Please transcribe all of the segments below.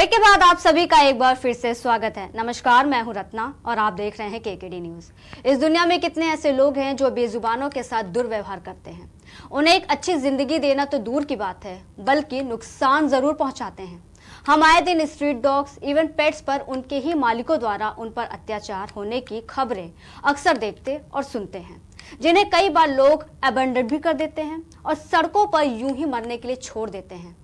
Break के बाद आप सभी का एक बार फिर से स्वागत है। नमस्कार, मैं हूं रत्ना और आप देख रहे हैं केकेडी न्यूज। इस दुनिया में कितने ऐसे लोग हैं जो बेजुबानों के साथ दुर्व्यवहार करते हैं। उन्हें एक अच्छी जिंदगी देना तो दूर की बात है, बल्कि नुकसान जरूर पहुंचाते हैं। हम आए दिन स्ट्रीट डॉग्स, इवन पेट्स पर उनके ही मालिकों द्वारा उन पर अत्याचार होने की खबरें अक्सर देखते और सुनते हैं, जिन्हें कई बार लोग अबंडन भी कर देते हैं और सड़कों पर यूं ही मरने के लिए छोड़ देते हैं।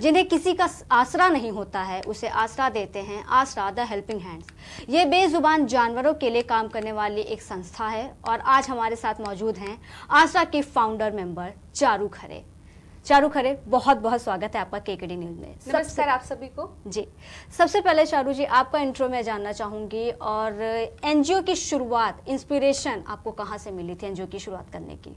जिन्हें किसी का आसरा नहीं होता है, उसे आसरा देते हैं आसरा द हेल्पिंग हैंड्स। ये बेजुबान जानवरों के लिए काम करने वाली एक संस्था है और आज हमारे साथ मौजूद हैं आसरा के फाउंडर मेंबर चारू खरे। चारू खरे, बहुत बहुत स्वागत है आपका केकेडी न्यूज में। नमस्कार आप सभी को। जी, सबसे पहले चारू जी, आपका इंट्रो मैं जानना चाहूंगी और एनजीओ की शुरुआत, इंस्पिरेशन आपको कहाँ से मिली थी एनजीओ की शुरुआत करने की?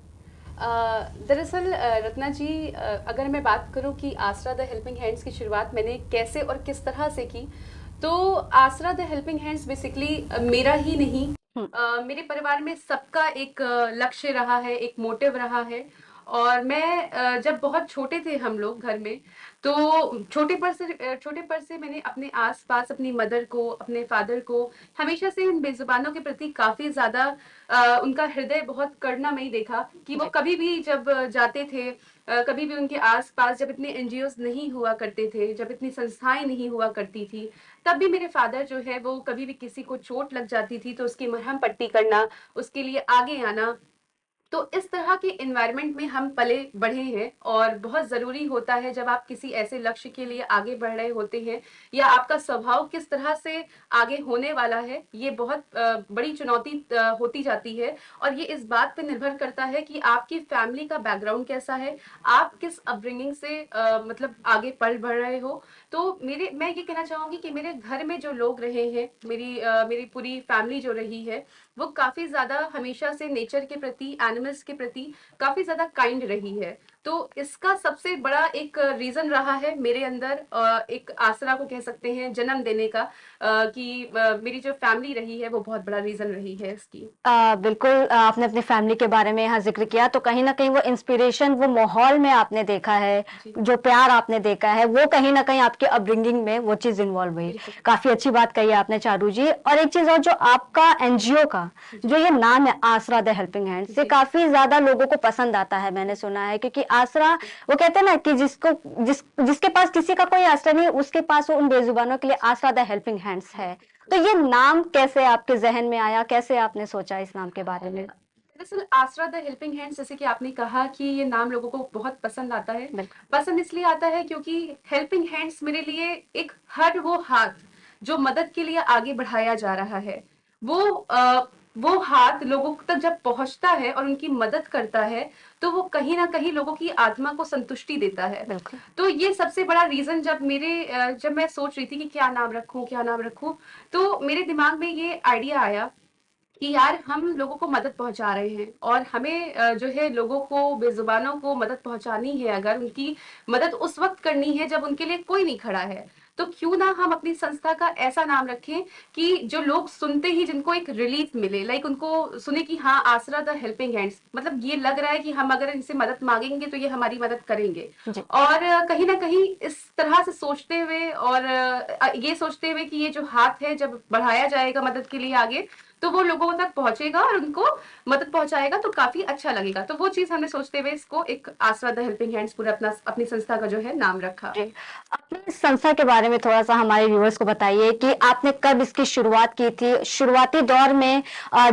दरअसल रत्ना जी, अगर मैं बात करूं कि आसरा द हेल्पिंग हैंड्स की शुरुआत मैंने कैसे और किस तरह से की, तो आसरा द हेल्पिंग हैंड्स बेसिकली मेरा ही नहीं, मेरे परिवार में सबका एक लक्ष्य रहा है, एक मोटिव रहा है। और मैं जब बहुत छोटे थे हम लोग घर में, तो छोटे पर से मैंने अपने आसपास अपनी मदर को, अपने फादर को हमेशा से इन बेजुबानों के प्रति काफी ज्यादा उनका हृदय बहुत करुणामयी देखा कि वो कभी भी जब जाते थे, कभी भी उनके आसपास जब इतने एनजीओ नहीं हुआ करते थे, जब इतनी संस्थाएं नहीं हुआ करती थी, तब भी मेरे फादर जो है वो कभी भी किसी को चोट लग जाती थी तो उसकी मरहम पट्टी करना, उसके लिए आगे आना। तो इस तरह के एनवायरनमेंट में हम पले बढ़े हैं और बहुत ज़रूरी होता है जब आप किसी ऐसे लक्ष्य के लिए आगे बढ़ रहे होते हैं या आपका स्वभाव किस तरह से आगे होने वाला है, ये बहुत बड़ी चुनौती होती जाती है। और ये इस बात पे निर्भर करता है कि आपकी फैमिली का बैकग्राउंड कैसा है, आप किस अपब्रिंगिंग से मतलब आगे पल बढ़ रहे हो। तो मैं ये कहना चाहूँगी कि मेरे घर में जो लोग रहे हैं, मेरी पूरी फैमिली जो रही है, वो काफी ज्यादा हमेशा से नेचर के प्रति, एनिमल्स के प्रति काफी ज्यादा काइंड रही है। तो इसका सबसे बड़ा एक रीजन रहा है मेरे अंदर एक आसरा को कह सकते हैं जन्म देने का, कि मेरी जो फैमिली रही है वो बहुत बड़ा रीजन रही है इसकी। बिल्कुल, आपने अपनी फैमिली के बारे में यहाँ जिक्र किया, तो कहीं ना कहीं वो इंस्पिरेशन, वो माहौल में आपने देखा है, जो प्यार आपने देखा है, वो कहीं ना कहीं आपके अपब्रिंगिंग में वो चीज इन्वॉल्व हुई। काफी अच्छी बात कही आपने चारू जी। और एक चीज और, जो आपका एनजीओ का जो ये नाम है आसरा द हेल्पिंग हैंड्स, ये काफी ज्यादा लोगों को पसंद आता है, मैंने सुना है। क्योंकि आसरा, वो कहते हैं ना कि जिसके पास किसी का कोई आसरा नहीं, उसके पास वो उन बेजुबानों के लिए आसरा द हेल्पिंग हैंड्स है। तो ये नाम कैसे आपके जहन में आया, कैसे आपने सोचा इस नाम के बारे में? दरअसल आसरा द हेल्पिंग हैंड्स, जैसे कि आपने कहा कि ये नाम लोगों को बहुत पसंद आता है। पसंद इसलिए आता है क्योंकि हेल्पिंग हैंड्स मेरे लिए एक हर वो हाथ जो मदद के लिए आगे बढ़ाया जा रहा है, वो हाथ लोगों तक जब पहुंचता है और उनकी मदद करता है, तो वो कहीं ना कहीं लोगों की आत्मा को संतुष्टि देता है। तो ये सबसे बड़ा रीजन, जब मैं सोच रही थी कि क्या नाम रखूं, तो मेरे दिमाग में ये आइडिया आया कि यार हम लोगों को मदद पहुंचा रहे हैं और हमें जो है लोगों को, बेजुबानों को मदद पहुंचानी है, अगर उनकी मदद उस वक्त करनी है जब उनके लिए कोई नहीं खड़ा है, तो क्यों ना हम अपनी संस्था का ऐसा नाम रखें कि जो लोग सुनते ही जिनको एक रिलीफ मिले, लाइक उनको सुने कि हाँ, आसरा द हेल्पिंग हैंड्स, मतलब ये लग रहा है कि हम अगर इनसे मदद मांगेंगे तो ये हमारी मदद करेंगे। और कहीं ना कहीं इस तरह से सोचते हुए और ये सोचते हुए कि ये जो हाथ है जब बढ़ाया जाएगा मदद के लिए आगे, तो वो लोगों तक पहुंचेगा और उनको मदद पहुंचाएगा, तो काफी अच्छा लगेगा। तो वो चीज हमने सोचते हुए इसको एक आसरा द हेल्पिंग हैंड्स पूरा अपनी संस्था का जो है नाम रखा। अपनी इस संस्था के बारे में थोड़ा सा हमारे व्यूअर्स को बताइए कि आपने कब इसकी शुरुआत की थी, शुरुआती दौर में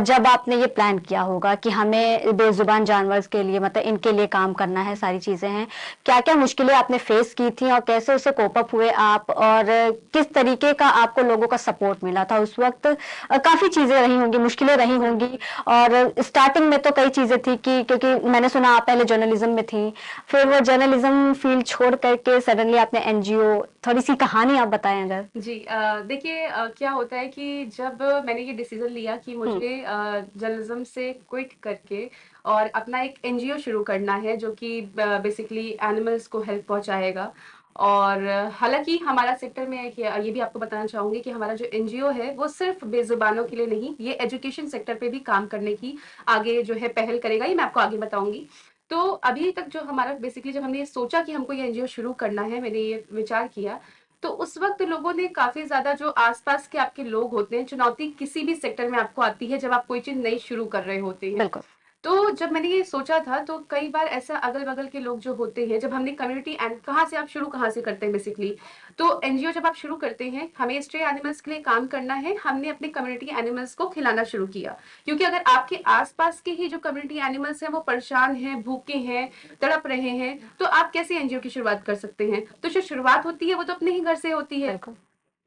जब आपने ये प्लान किया होगा कि हमें बेजुबान जानवर के लिए, मतलब इनके लिए काम करना है, सारी चीजें हैं, क्या क्या मुश्किलें आपने फेस की थी और कैसे उसे कोप अप हुए आप, और किस तरीके का आपको लोगों का सपोर्ट मिला था उस वक्त? काफी चीजें रही होंगी, मुश्किलें रही होंगी, और स्टार्टिंग में तो कई चीजें थी कि, क्योंकि मैंने सुना आप पहले जर्नलिज्म में थी, फिर वो जर्नलिज्म फील्ड छोड़ करके सडनली आपने एनजीओ, थोड़ी सी कहानी आप बताएं अगर। जी, देखिए, क्या होता है कि जब मैंने ये डिसीजन लिया कि मुझे जर्नलिज्म से क्विट करके और अपना एक एनजीओ शुरू करना है जो कि बेसिकली एनिमल्स को हेल्प पहुंचाएगा। और हालांकि हमारा सेक्टर में ये भी आपको बताना चाहूंगी कि हमारा जो एनजीओ है वो सिर्फ बेजुबानों के लिए नहीं, ये एजुकेशन सेक्टर पे भी काम करने की आगे जो है पहल करेगा, ये मैं आपको आगे बताऊंगी। तो अभी तक जो हमारा बेसिकली, जब हमने ये सोचा कि हमको ये एनजीओ शुरू करना है, मैंने ये विचार किया, तो उस वक्त लोगों ने काफी ज्यादा, जो आसपास के आपके लोग होते हैं, चुनौती किसी भी सेक्टर में आपको आती है जब आप कोई चीज नई शुरू कर रहे होते हैं। बिल्कुल। तो जब मैंने ये सोचा था तो कई बार ऐसा अगल बगल के लोग जो होते हैं, जब हमने कम्युनिटी एंड कहाँ से आप शुरू कहाँ से करते हैं बेसिकली, तो एनजीओ जब आप शुरू करते हैं, हमें स्ट्रे एनिमल्स के लिए काम करना है, हमने अपने कम्युनिटी एनिमल्स को खिलाना शुरू किया। क्योंकि अगर आपके आसपास के ही जो कम्युनिटी एनिमल्स हैं वो परेशान हैं, भूखे हैं, तड़प रहे हैं, तो आप कैसे एनजीओ की शुरुआत कर सकते हैं? तो जो शुरुआत होती है वो तो अपने ही घर से होती है। बिल्कुल।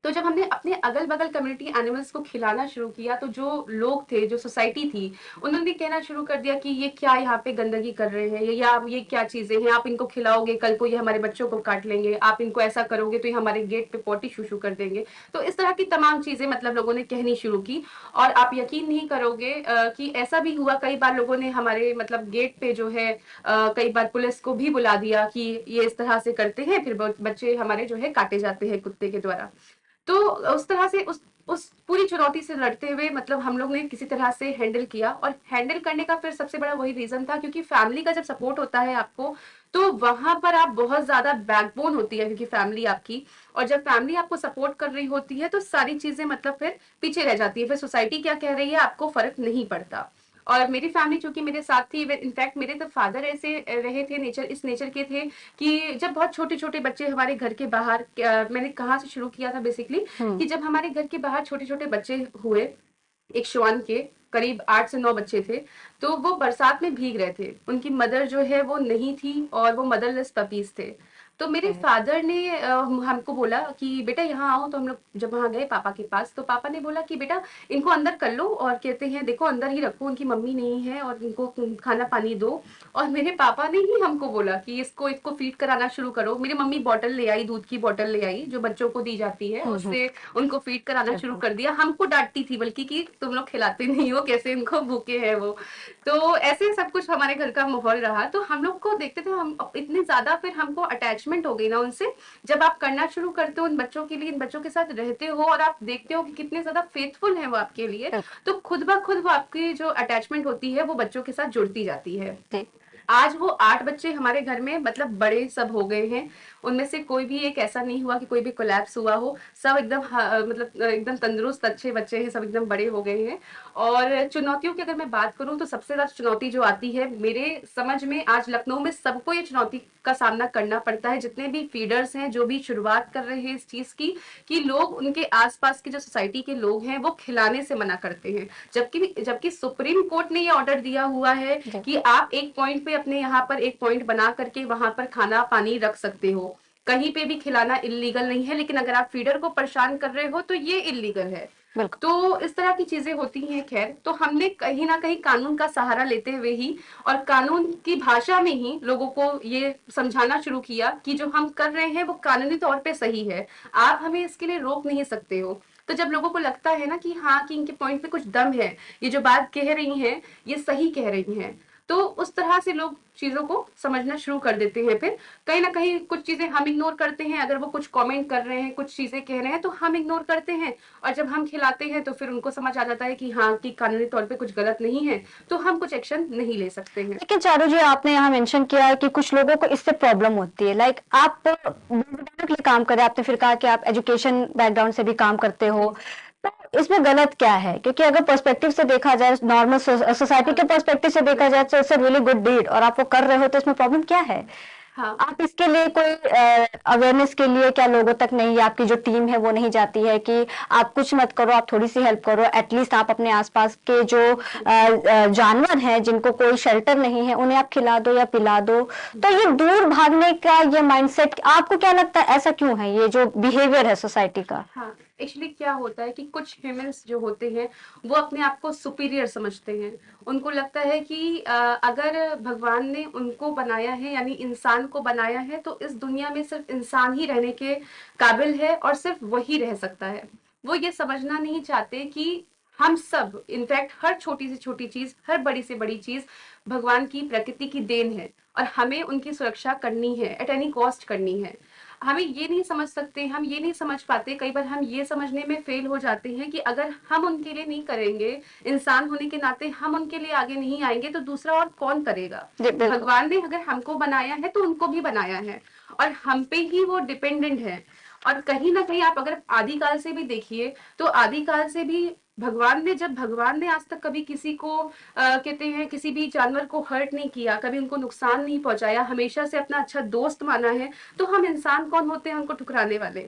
तो जब हमने अपने अगल बगल कम्युनिटी एनिमल्स को खिलाना शुरू किया, तो जो लोग थे, जो सोसाइटी थी, उन्होंने कहना शुरू कर दिया कि ये क्या यहाँ पे गंदगी कर रहे हैं, या ये क्या चीजें हैं, आप इनको खिलाओगे, कल को ये हमारे बच्चों को काट लेंगे, आप इनको ऐसा करोगे तो ये हमारे गेट पे पोटी शूशू कर देंगे। तो इस तरह की तमाम चीजें मतलब लोगों ने कहनी शुरू की। और आप यकीन नहीं करोगे कि ऐसा भी हुआ, कई बार लोगों ने हमारे मतलब गेट पे जो है कई बार पुलिस को भी बुला दिया कि ये इस तरह से करते हैं, फिर बच्चे हमारे जो है काटे जाते हैं कुत्ते के द्वारा। तो उस तरह से उस पूरी चुनौती से लड़ते हुए मतलब हम लोग ने किसी तरह से हैंडल किया। और हैंडल करने का फिर सबसे बड़ा वही रीजन था, क्योंकि फैमिली का जब सपोर्ट होता है आपको, तो वहां पर आप बहुत ज्यादा बैकबोन होती है, क्योंकि फैमिली आपकी, और जब फैमिली आपको सपोर्ट कर रही होती है तो सारी चीजें मतलब फिर पीछे रह जाती है, फिर सोसाइटी क्या कह रही है आपको फर्क नहीं पड़ता। और मेरी फैमिली चूंकि मेरे साथ थी, इनफैक्ट मेरे तो फादर ऐसे रहे थे, इस नेचर के थे कि जब बहुत छोटे छोटे बच्चे हमारे घर के बाहर, मैंने कहाँ से शुरू किया था बेसिकली, कि जब हमारे घर के बाहर छोटे छोटे बच्चे हुए, एक श्वान के करीब 8 से 9 बच्चे थे, तो वो बरसात में भीग रहे थे, उनकी मदर जो है वो नहीं थी और वो मदरलेस पपीज थे। तो मेरे फादर ने हमको बोला कि बेटा यहाँ आओ। तो हम लोग जब वहां गए पापा के पास, तो पापा ने बोला कि बेटा इनको अंदर कर लो, और कहते हैं देखो अंदर ही रखो, उनकी मम्मी नहीं है, और इनको खाना पानी दो। और मेरे पापा ने ही हमको बोला कि इसको इसको फीड कराना शुरू करो। मेरी मम्मी बॉटल ले आई, दूध की बॉटल ले आई जो बच्चों को दी जाती है, उससे उनको फीड कराना शुरू कर दिया। हमको डांटती थी बल्कि कि तुम लोग खिलाते नहीं हो, कैसे इनको भूखे हैं वो। तो ऐसे सब कुछ हमारे घर का माहौल रहा। तो हम लोग को देखते थे, हम इतने ज्यादा फिर हमको अटैचमेंट हो गई ना उनसे। जब आप करना शुरू करते हो उन बच्चों के लिए, इन बच्चों के साथ रहते हो, और आप देखते हो कि कितने ज्यादा फेथफुल है वो आपके लिए, तो खुद ब खुद वो आपकी जो अटैचमेंट होती है वो बच्चों के साथ जुड़ती जाती है। आज वो 8 बच्चे हमारे घर में मतलब बड़े सब हो गए हैं। उनमें से कोई भी एक ऐसा नहीं हुआ कि कोई भी कोलैप्स हुआ हो। सब एकदम मतलब एकदम तंदुरुस्त अच्छे बच्चे हैं, सब एकदम बड़े हो गए हैं। और चुनौतियों की अगर मैं बात करूं तो सबसे ज्यादा चुनौती जो आती है मेरे समझ में, आज लखनऊ में सबको ये चुनौती का सामना करना पड़ता है, जितने भी फीडर्स हैं जो भी शुरुआत कर रहे हैं इस चीज की, कि लोग उनके आसपास की जो सोसाइटी के लोग हैं वो खिलाने से मना करते हैं। जबकि जबकि सुप्रीम कोर्ट ने ये ऑर्डर दिया हुआ है कि आप एक पॉइंट पे अपने यहाँ पर एक पॉइंट बना करके वहां पर खाना पानी रख सकते हो, कहीं पे भी खिलाना इलीगल नहीं है। लेकिन अगर आप फीडर को परेशान कर रहे हो तो ये इलीगल है। तो इस तरह की चीजें होती हैं। खैर, तो हमने कहीं ना कहीं कानून का सहारा लेते हुए ही और कानून की भाषा में ही लोगों को ये समझाना शुरू किया कि जो हम कर रहे हैं वो कानूनी तौर पे सही है, आप हमें इसके लिए रोक नहीं सकते हो। तो जब लोगों को लगता है ना कि हाँ, कि इनके पॉइंट पे कुछ दम है, ये जो बात कह रही हैं ये सही कह रही हैं, तो उस तरह से लोग चीजों को समझना शुरू कर देते हैं। फिर कहीं ना कहीं कुछ चीजें हम इग्नोर करते हैं, अगर वो कुछ कमेंट कर रहे हैं, कुछ चीजें कह रहे हैं तो हम इग्नोर करते हैं, और जब हम खिलाते हैं तो फिर उनको समझ आ जाता है कि हाँ, कि कानूनी तौर पे कुछ गलत नहीं है, तो हम कुछ एक्शन नहीं ले सकते हैं। लेकिन चारू जी, आपने यहाँ मेंशन किया है कि कुछ लोगों को इससे प्रॉब्लम होती है, लाइक आप के लिए काम कर रहे हैं, आपने फिर कहा कि आप एजुकेशन बैकग्राउंड से भी काम करते हो, तो इसमें गलत क्या है? क्योंकि अगर पर्सपेक्टिव से देखा जाए, नॉर्मल सोसाइटी के पर्सपेक्टिव से देखा जाए, तो it's a really good deed, और आप वो कर रहे हो, तो इसमें प्रॉब्लम क्या है? हाँ, आप इसके लिए कोई अवेयरनेस के लिए क्या लोगों तक नहीं, या आपकी जो टीम है वो नहीं जाती है कि आप कुछ मत करो, आप थोड़ी सी हेल्प करो, एटलीस्ट आप अपने आसपास के जो जानवर हैं जिनको कोई शेल्टर नहीं है उन्हें आप खिला दो या पिला दो? तो ये दूर भागने का ये माइंडसेट, आपको क्या लगता है ऐसा क्यों है, ये जो बिहेवियर है सोसाइटी का? हाँ, एक्चुअली क्या होता है कि कुछ ह्यूमंस जो होते हैं वो अपने आप को सुपीरियर समझते हैं। उनको लगता है कि अगर भगवान ने उनको बनाया है, यानी इंसान को बनाया है, तो इस दुनिया में सिर्फ इंसान ही रहने के काबिल है और सिर्फ वही रह सकता है। वो ये समझना नहीं चाहते कि हम सब, इनफैक्ट हर छोटी से छोटी चीज, हर बड़ी से बड़ी चीज भगवान की, प्रकृति की देन है, और हमें उनकी सुरक्षा करनी है, एट एनी कॉस्ट करनी है। हमें ये नहीं समझ सकते, हम ये नहीं समझ पाते, कई बार हम ये समझने में फेल हो जाते हैं कि अगर हम उनके लिए नहीं करेंगे, इंसान होने के नाते हम उनके लिए आगे नहीं आएंगे, तो दूसरा और कौन करेगा? भगवान ने अगर हमको बनाया है तो उनको भी बनाया है, और हम पे ही वो डिपेंडेंट है। और कहीं ना कहीं आप अगर आदिकाल से भी देखिए, तो आदिकाल से भी भगवान ने आज तक कभी किसी को कहते हैं किसी भी जानवर को हर्ट नहीं किया, कभी उनको नुकसान नहीं पहुंचाया, हमेशा से अपना अच्छा दोस्त माना है। तो हम इंसान कौन होते हैं उनको ठुकराने वाले?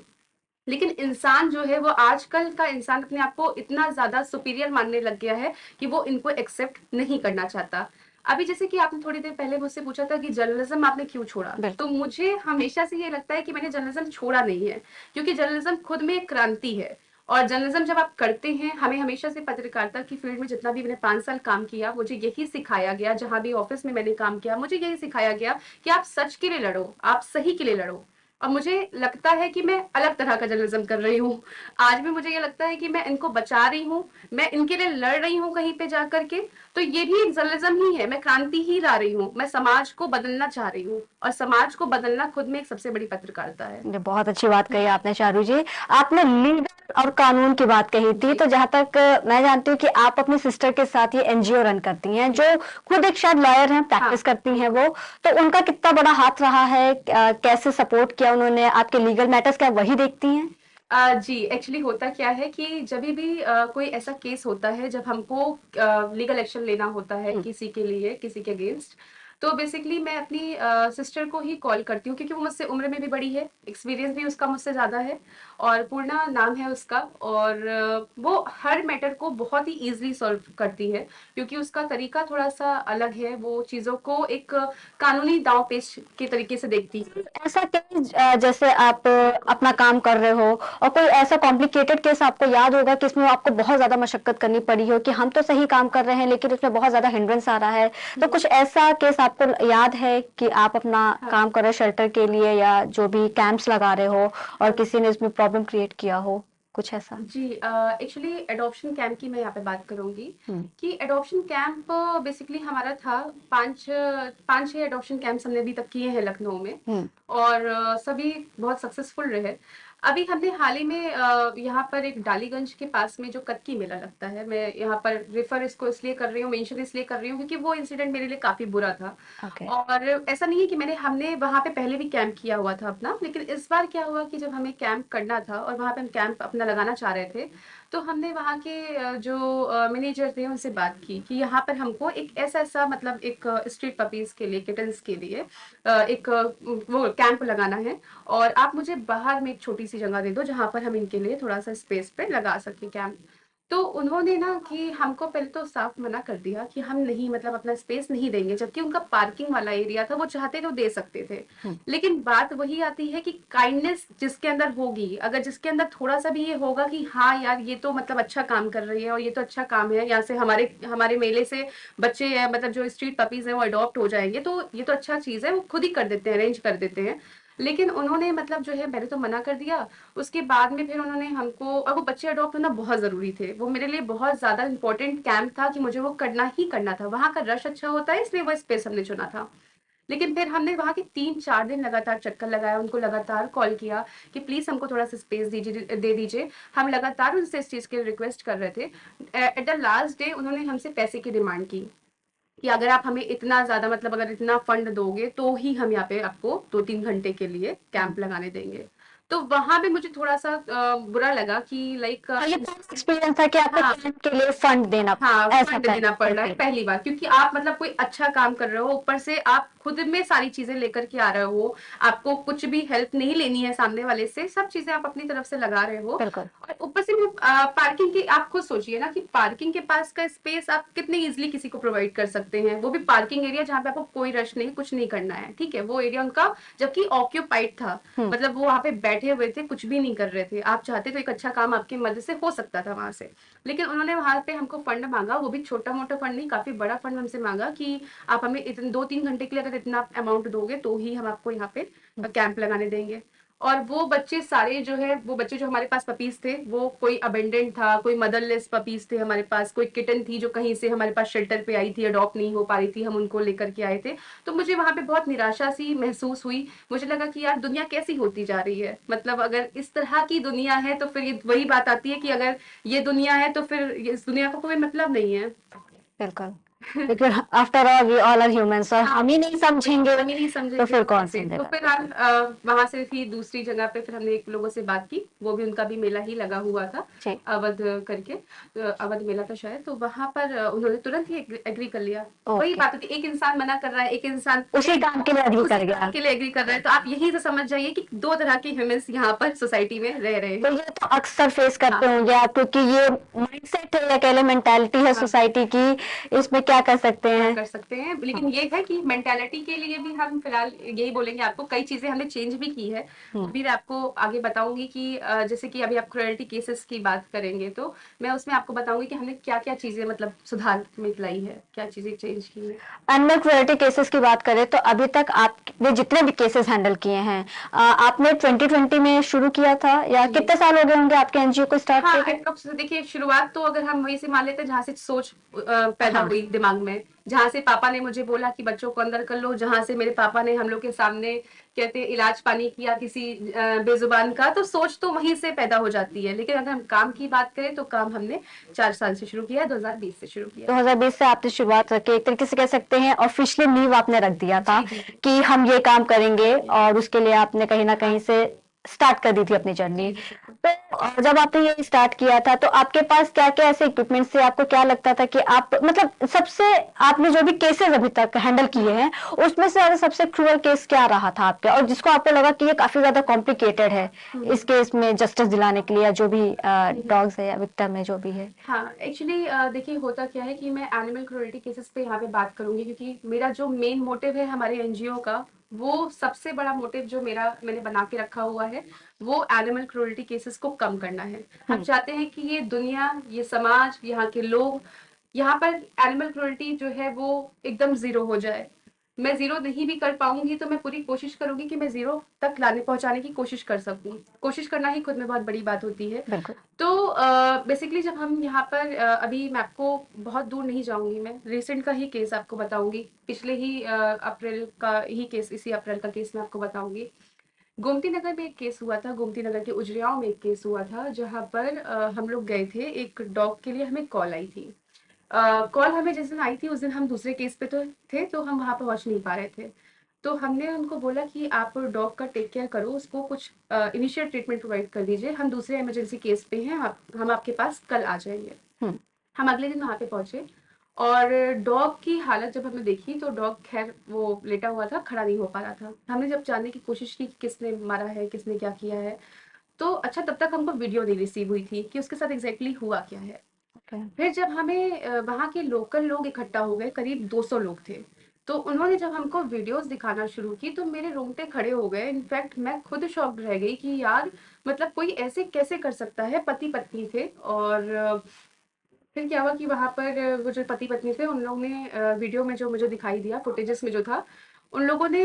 लेकिन इंसान जो है वो आजकल का इंसान अपने आप को इतना ज्यादा सुपीरियर मानने लग गया है कि वो इनको एक्सेप्ट नहीं करना चाहता। अभी जैसे कि आपने थोड़ी देर पहले मुझसे पूछा था कि जर्नलिज्म आपने क्यों छोड़ा, तो बिल्कुल। मुझे हमेशा से ये लगता है कि मैंने जर्नलिज्म छोड़ा नहीं है, क्योंकि जर्नलिज्म खुद में एक क्रांति है। और जर्नलिज्म जब आप करते हैं, हमें हमेशा से पत्रकारिता की फील्ड में जितना भी मैंने 5 साल काम किया, मुझे यही सिखाया गया, जहां भी ऑफिस में मैंने काम किया मुझे यही सिखाया गया कि आप सच के लिए लड़ो, आप सही के लिए लड़ो। और मुझे लगता है कि मैं अलग तरह का जर्नलिज्म कर रही हूँ। आज भी मुझे ये लगता है कि मैं इनको बचा रही हूँ, मैं इनके लिए लड़ रही हूँ कहीं पे जा करके। तो ये भी एक जर्नलिज्म ही है, मैं क्रांति ही ला रही हूँ, मैं समाज को बदलना चाह रही हूँ, और समाज को बदलना खुद में एक सबसे बड़ी पत्रकारिता है। ये बहुत अच्छी बात कही आपने शारू जी। आपने लीगल और कानून की बात कही थी, जी तो जहां तक मैं जानती हूँ कि आप अपनी सिस्टर के साथ ये एनजीओ रन करती हैं, जो खुद एक शायद लॉयर हैं, हाँ प्रैक्टिस करती हैं वो। तो उनका कितना बड़ा हाथ रहा है, कैसे सपोर्ट किया उन्होंने आपके लीगल मैटर्स, क्या वही देखती हैं? जी, एक्चुअली होता क्या है कि जब भी कोई ऐसा केस होता है, जब हमको लीगल एक्शन लेना होता है हम्म। किसी के लिए, किसी के अगेंस्ट, तो बेसिकली मैं अपनी सिस्टर को ही कॉल करती हूँ, क्योंकि वो मुझसे उम्र में भी बड़ी है, एक्सपीरियंस भी उसका मुझसे ज़्यादा है, और पूर्णा नाम है उसका। और वो हर मैटर को बहुत ही ईजिली सॉल्व करती है, क्योंकि उसका तरीका थोड़ा सा अलग है, वो चीज़ों को एक कानूनी दांव पेच के तरीके से देखती है। ऐसा केस जैसे आप अपना काम कर रहे हो और कोई ऐसा कॉम्प्लिकेटेड केस आपको याद होगा कि इसमें आपको बहुत ज्यादा मशक्कत करनी पड़ी हो, कि हम तो सही काम कर रहे हैं लेकिन उसमें बहुत ज्यादा हिंड्रेंस आ रहा है, तो कुछ ऐसा केस आपको याद है कि आप अपना हाँ काम कर रहे हो शेल्टर के लिए या जो भी कैंप्स लगा रहे हो और हाँ किसी ने इसमें प्रॉब्लम क्रिएट किया हो, कुछ ऐसा? जी, एक्चुअली एडॉप्शन कैंप की मैं यहाँ पे बात करूंगी हम्म। कि एडॉप्शन कैंप बेसिकली हमारा था, पाँच पाँच छह एडॉप्शन कैंप्स हमने अभी तक किए हैं लखनऊ में, हम्म। और सभी बहुत सक्सेसफुल रहे। अभी हमने हाल ही में यहाँ पर एक डालीगंज के पास में जो कत्की मेला लगता है, मैं यहाँ पर रेफर इसको इसलिए कर रही हूँ, मेंशन इसलिए कर रही हूँ, क्योंकि वो इंसिडेंट मेरे लिए काफी बुरा था। ओके। और ऐसा नहीं है कि हमने वहां पे पहले भी कैंप किया हुआ था अपना, लेकिन इस बार क्या हुआ कि जब हमें कैंप करना था और वहां पे हम कैंप अपना लगाना चाह रहे थे, तो हमने वहाँ के जो मैनेजर थे उनसे बात की कि यहाँ पर हमको एक ऐसा मतलब एक स्ट्रीट पपीज के लिए, किटन्स के लिए एक वो कैंप लगाना है, और आप मुझे बाहर में एक छोटी सी जगह दे दो जहाँ पर हम इनके लिए थोड़ा सा स्पेस पे लगा सके कैंप। तो उन्होंने ना कि हमको पहले तो साफ मना कर दिया कि हम नहीं, मतलब अपना स्पेस नहीं देंगे, जबकि उनका पार्किंग वाला एरिया था, वो चाहते तो दे सकते थे। हम्म। लेकिन बात वही आती है कि काइंडनेस जिसके अंदर होगी, अगर जिसके अंदर थोड़ा सा भी ये होगा कि हाँ यार ये तो मतलब अच्छा काम कर रही है और ये तो अच्छा काम है, यहाँ से हमारे हमारे मेले से बच्चे हैं, मतलब जो स्ट्रीट पपीज हैं वो अडॉप्ट हो जाएंगे, तो ये तो अच्छा चीज है, वो खुद ही कर देते हैं, अरेंज कर देते हैं। लेकिन उन्होंने मतलब जो है पहले तो मना कर दिया, उसके बाद में फिर उन्होंने हमको, और वो बच्चे अडॉप्ट होना बहुत ज़रूरी थे, वो मेरे लिए बहुत ज़्यादा इंपॉर्टेंट कैंप था कि मुझे वो करना ही करना था, वहाँ का रश अच्छा होता है इसलिए वो स्पेस हमने चुना था। लेकिन फिर हमने वहाँ के 3-4 दिन लगातार चक्कर लगाया, उनको लगातार कॉल किया कि प्लीज़ हमको थोड़ा सा स्पेस दीजिए, दे दीजिए। हम लगातार उनसे इस चीज़ की रिक्वेस्ट कर रहे थे। एट द लास्ट डे उन्होंने हमसे पैसे की डिमांड की कि अगर आप हमें इतना ज़्यादा, मतलब अगर इतना फंड दोगे तो ही हम यहाँ पे आपको 2-3 घंटे के लिए हम्म। कैंप लगाने देंगे। तो वहां पे मुझे थोड़ा सा बुरा लगा कि लाइक, और ये पहला एक्सपीरियंस था कि आपको हाँ कैंप के लिए फंड देना हाँ, ऐसा फंड देना पड़ रहा है बिल्कुल। पहली बार, क्योंकि आप मतलब कोई अच्छा काम कर रहे हो, ऊपर से आप खुद में सारी चीजें लेकर के आ रहे हो, आपको कुछ भी हेल्प नहीं लेनी है सामने वाले से, सब चीजें आप अपनी तरफ से लगा रहे हो। बिल्कुल। और ऊपर से पार्किंग की आप खुद सोचिए ना कि पार्किंग के पास का स्पेस आप कितने इजिली किसी को प्रोवाइड कर सकते हैं, वो भी पार्किंग एरिया जहाँ पे आपको कोई रश नहीं, कुछ नहीं करना है, ठीक है, वो एरिया उनका जबकि ऑक्यूपाइड था, हम्म। मतलब वो वहां पे बैठे हुए थे, कुछ भी नहीं कर रहे थे, आप चाहते तो एक अच्छा काम आपकी मदद से हो सकता था वहां से। लेकिन उन्होंने वहां पे हमको फंड मांगा, वो भी छोटा मोटा फंड नहीं, काफी बड़ा फंड हमसे मांगा कि आप हमें इतने 2-3 घंटे के लिए अगर इतना अमाउंट दोगे तो ही हम आपको यहाँ पे कैंप लगाने देंगे। और वो बच्चे सारे जो है, वो बच्चे जो हमारे पास पपीज थे, वो कोई अबेंडेंट था, कोई मदरलेस पपीज थे हमारे पास, कोई किटन थी जो कहीं से हमारे पास शेल्टर पे आई थी, अडॉप्ट नहीं हो पा रही थी, हम उनको लेकर के आए थे। तो मुझे वहां पे बहुत निराशा सी महसूस हुई, मुझे लगा कि यार दुनिया कैसी होती जा रही है, मतलब अगर इस तरह की दुनिया है तो फिर ये वही बात आती है कि अगर ये दुनिया है तो फिर इस दुनिया का कोई मतलब नहीं है। बिल्कुल। लेकिन after all we all are humans, और हाँ, हम ही नहीं समझेंगे हम ही नहीं तो समझेंगे फिर तो कौन कैसे। तो समझेगा। फिर हम वहां से फिर दूसरी जगह पे फिर हमने एक लोगों से बात की, वो भी उनका भी मेला ही लगा हुआ था, जी। अवध करके, अवध मेला था शायद। तो वहां पर उन्होंने तुरंत ही एग्री कर लिया। वही ओके, बात होती है, एक इंसान मना कर रहा है, एक इंसान उसी काम के लिए एग्री उसी कर काम गया। के लिए एग्री कर रहा है, तो आप यही से समझ जाइए कि दो तरह के ह्यूमंस यहाँ पर सोसाइटी में रह रहे तो हैं। ये तो अक्सर फेस करते हाँ, होंगे आप, क्योंकि ये माइंडसेट है या कह लें मेंटालिटी है हाँ, सोसाइटी की, इसमें क्या कर सकते क्या हैं। कर सकते हैं, लेकिन हाँ। ये है कि मेंटालिटी के लिए भी हम फिलहाल यही बोलेंगे आपको, कई चीजें हमने चेंज भी की है। हम्म। अभी मैं आपको आगे बताऊंगी कि जैसे कि अभी आप क्रुएल्टी केसेस की बात करेंगे, तो मैं उसमें आपको बताऊंगी कि हमने क्या क्या चीजें मतलब सुधार में लाई है, क्या चीजें चेंज की है। एनिमल क्रुएल्टी केसेस की बात करें तो अभी तक आपने जितने भी केसेस हैंडल किए हैं, आपने 2020 में शुरू किया था, या जी। कितने साल हो गए होंगे आपके एनजीओ को स्टार्ट हाँ, किए? अप्रोक्स देखिए, शुरुआत तो अगर हम वहीं से मान लेते हैं जहाँ से सोच पैदा हाँ। हुई दिमाग में, जहाँ से पापा ने मुझे बोला कि बच्चों को अंदर कर लो, जहाँ से मेरे पापा ने हम लोग के सामने कहते हैं इलाज पानी किया किसी बेजुबान का, तो सोच तो वहीं से पैदा हो जाती है। लेकिन अगर हम काम की बात करें तो काम हमने 4 साल से शुरू किया है, 2020 से शुरू किया है। 2020 से आपने शुरुआत करके एक तरीके से कह सकते हैं ऑफिशियली नींव आपने रख दिया था जी, जी, जी। कि हम ये काम करेंगे, और उसके लिए आपने कहीं ना कहीं हाँ, से स्टार्ट कर दी थी अपनी जर्नी। जी, जी, बिल्कुल। तो जब आपने ये स्टार्ट किया था तो आपके पास क्या क्या ऐसे इक्विपमेंट से, आपको क्या लगता था कि आप मतलब सबसे, आपने जो भी केसेस अभी तक हैंडल किए हैं उसमें से ज्यादा सबसे क्रूअल केस क्या रहा था आपके, और जिसको आपको लगा कि ये काफी ज्यादा कॉम्प्लिकेटेड है हम्म, इस केस में जस्टिस दिलाने के लिए, या जो भी हम्म। डॉग्स है या विक्टिम है जो भी है। हाँ, एक्चुअली देखिए होता क्या है कि मैं एनिमल क्रूरल्टी केसेस पे यहाँ पे बात करूंगी, क्योंकि मेरा जो मेन मोटिव है हमारे एनजीओ का, वो सबसे बड़ा मोटिव जो मेरा मैंने बना के रखा हुआ है, वो एनिमल क्रूरल्टी केसेस को कम करना है। हम हम्म। चाहते हैं कि ये दुनिया, ये समाज, यहाँ के लोग, यहाँ पर एनिमल क्रूरल्टी जो है वो एकदम जीरो हो जाए। मैं जीरो नहीं भी कर पाऊंगी तो मैं पूरी कोशिश करूंगी कि मैं जीरो तक लाने पहुंचाने की कोशिश कर सकूं। कोशिश करना ही खुद में बहुत बड़ी बात होती है। बिल्कुल। तो बेसिकली जब हम यहाँ पर अभी मैं आपको बहुत दूर नहीं जाऊंगी, मैं रिसेंट का ही केस आपको बताऊंगी, पिछले ही अप्रैल का ही केस, इसी अप्रैल का केस मैं आपको बताऊंगी। गोमती नगर में एक केस हुआ था, गोमती नगर के उजरियाओं में एक केस हुआ था, जहाँ पर हम लोग गए थे, एक डॉग के लिए हमें कॉल आई थी। कॉल हमें जिस दिन आई थी उस दिन हम दूसरे केस पे तो थे, तो हम वहां पहुंच नहीं पा रहे थे। तो हमने उनको बोला कि आप डॉग का टेक केयर करो, उसको कुछ इनिशियल ट्रीटमेंट प्रोवाइड कर दीजिए, हम दूसरे इमरजेंसी केस पे हैं, हम आपके पास कल आ जाएंगे। हम्म। हम अगले दिन वहां पे पहुंचे, और डॉग की हालत जब हमने देखी तो डॉग खैर वो लेटा हुआ था, खड़ा नहीं हो पा रहा था। हमने जब जानने की कोशिश की कि किसने मारा है, किसने क्या किया है, तो अच्छा तब तक हमको वीडियो नहीं रिसीव हुई थी कि उसके साथ एग्जैक्टली हुआ क्या है। ओके। फिर जब हमें वहाँ के लोकल लोग इकट्ठा हो गए, करीब 200 लोग थे, तो उन्होंने जब हमको वीडियोस दिखाना शुरू की तो मेरे रोंगटे खड़े हो गए। इनफैक्ट मैं खुद शॉक्ड रह गई कि यार, मतलब कोई ऐसे कैसे कर सकता है। पति पत्नी थे, और फिर क्या हुआ कि वहां पर वो जो पति पत्नी थे उन लोगों ने वीडियो में जो मुझे दिखाई दिया, फुटेजेस में जो था, उन लोगों ने,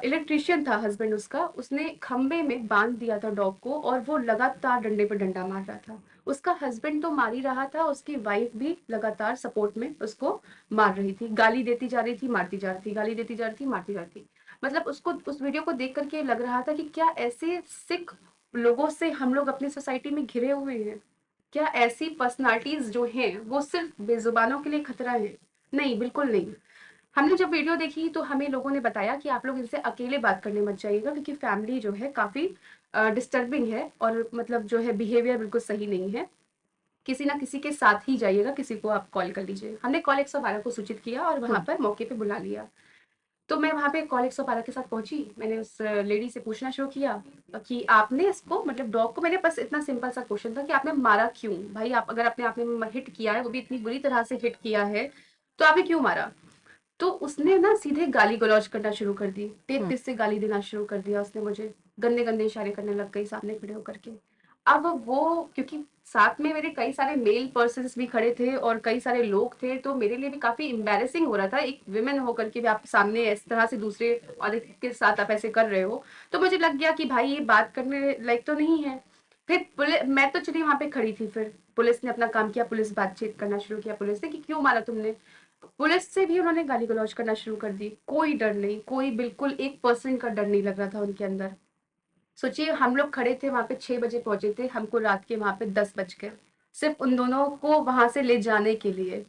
इलेक्ट्रिशियन था हस्बैंड उसका, उसने खंबे में बांध दिया था डॉग को, और वो लगातार डंडे पे डंडा मार रहा था। उसका हस्बैंड तो मार ही रहा था, उसकी वाइफ भी लगातार सपोर्ट में उसको मार रही थी, गाली देती जा रही थी, मारती जा रही थी, गाली देती जा रही थी, मारती जा रही थी। मतलब उसको उस वीडियो को देख करके लग रहा था कि क्या ऐसे सिख लोगों से हम लोग अपनी सोसाइटी में घिरे हुए हैं? क्या ऐसी पर्सनालिटीज जो हैं वो सिर्फ बेजुबानों के लिए खतरा है? नहीं, बिल्कुल नहीं। हमने जब वीडियो देखी तो हमें लोगों ने बताया कि आप लोग इनसे अकेले बात करने मत जाइएगा, क्योंकि फैमिली जो है काफी डिस्टर्बिंग है, और मतलब जो है बिहेवियर बिल्कुल सही नहीं है। किसी ना किसी के साथ ही जाइएगा, किसी को आप कॉल कर लीजिए। हमने कॉल 112 को सूचित किया और वहां हम्म। पर मौके पे बुला लिया। तो मैं वहाँ पे कॉल 112 के साथ पहुंची। मैंने उस लेडी से पूछना शुरू किया कि आपने इसको, मतलब डॉग को, मेरे पास इतना सिंपल सा क्वेश्चन था कि आपने मारा क्यों? भाई, आप अगर अपने आपने हिट किया है, वो भी इतनी बुरी तरह से हिट किया है, तो आपने क्यों मारा? तो उसने ना सीधे गाली गलौज करना शुरू कर दी, तेज हम्म। तेज से गाली देना शुरू कर दिया उसने मुझे, गंदे गंदे इशारे करने लग गई सामने खड़े होकर के। अब वो, क्योंकि साथ में मेरे कई सारे मेल पर्सन भी खड़े थे और कई सारे लोग थे, तो मेरे लिए भी काफी एम्बैरेसिंग हो रहा था, एक विमेन होकर के भी आप सामने इस तरह से दूसरे और के साथ आप ऐसे कर रहे हो। तो मुझे लग गया कि भाई ये बात करने लायक तो नहीं है। फिर पुलिस, मैं तो चली वहां पे खड़ी थी, फिर पुलिस ने अपना काम किया, पुलिस बातचीत करना शुरू किया पुलिस ने कि क्यों मारा तुमने। पुलिस से भी उन्होंने गाली गलौज करना शुरू कर दी। कोई डर नहीं, कोई बिल्कुल 1% का डर नहीं लग रहा था उनके अंदर। सोचिए, हम लोग खड़े थे वहां पे, 6 बजे पहुंचे थे, हमको रात के वहां पे 10 बज गए सिर्फ उन दोनों को वहां से ले जाने के लिए।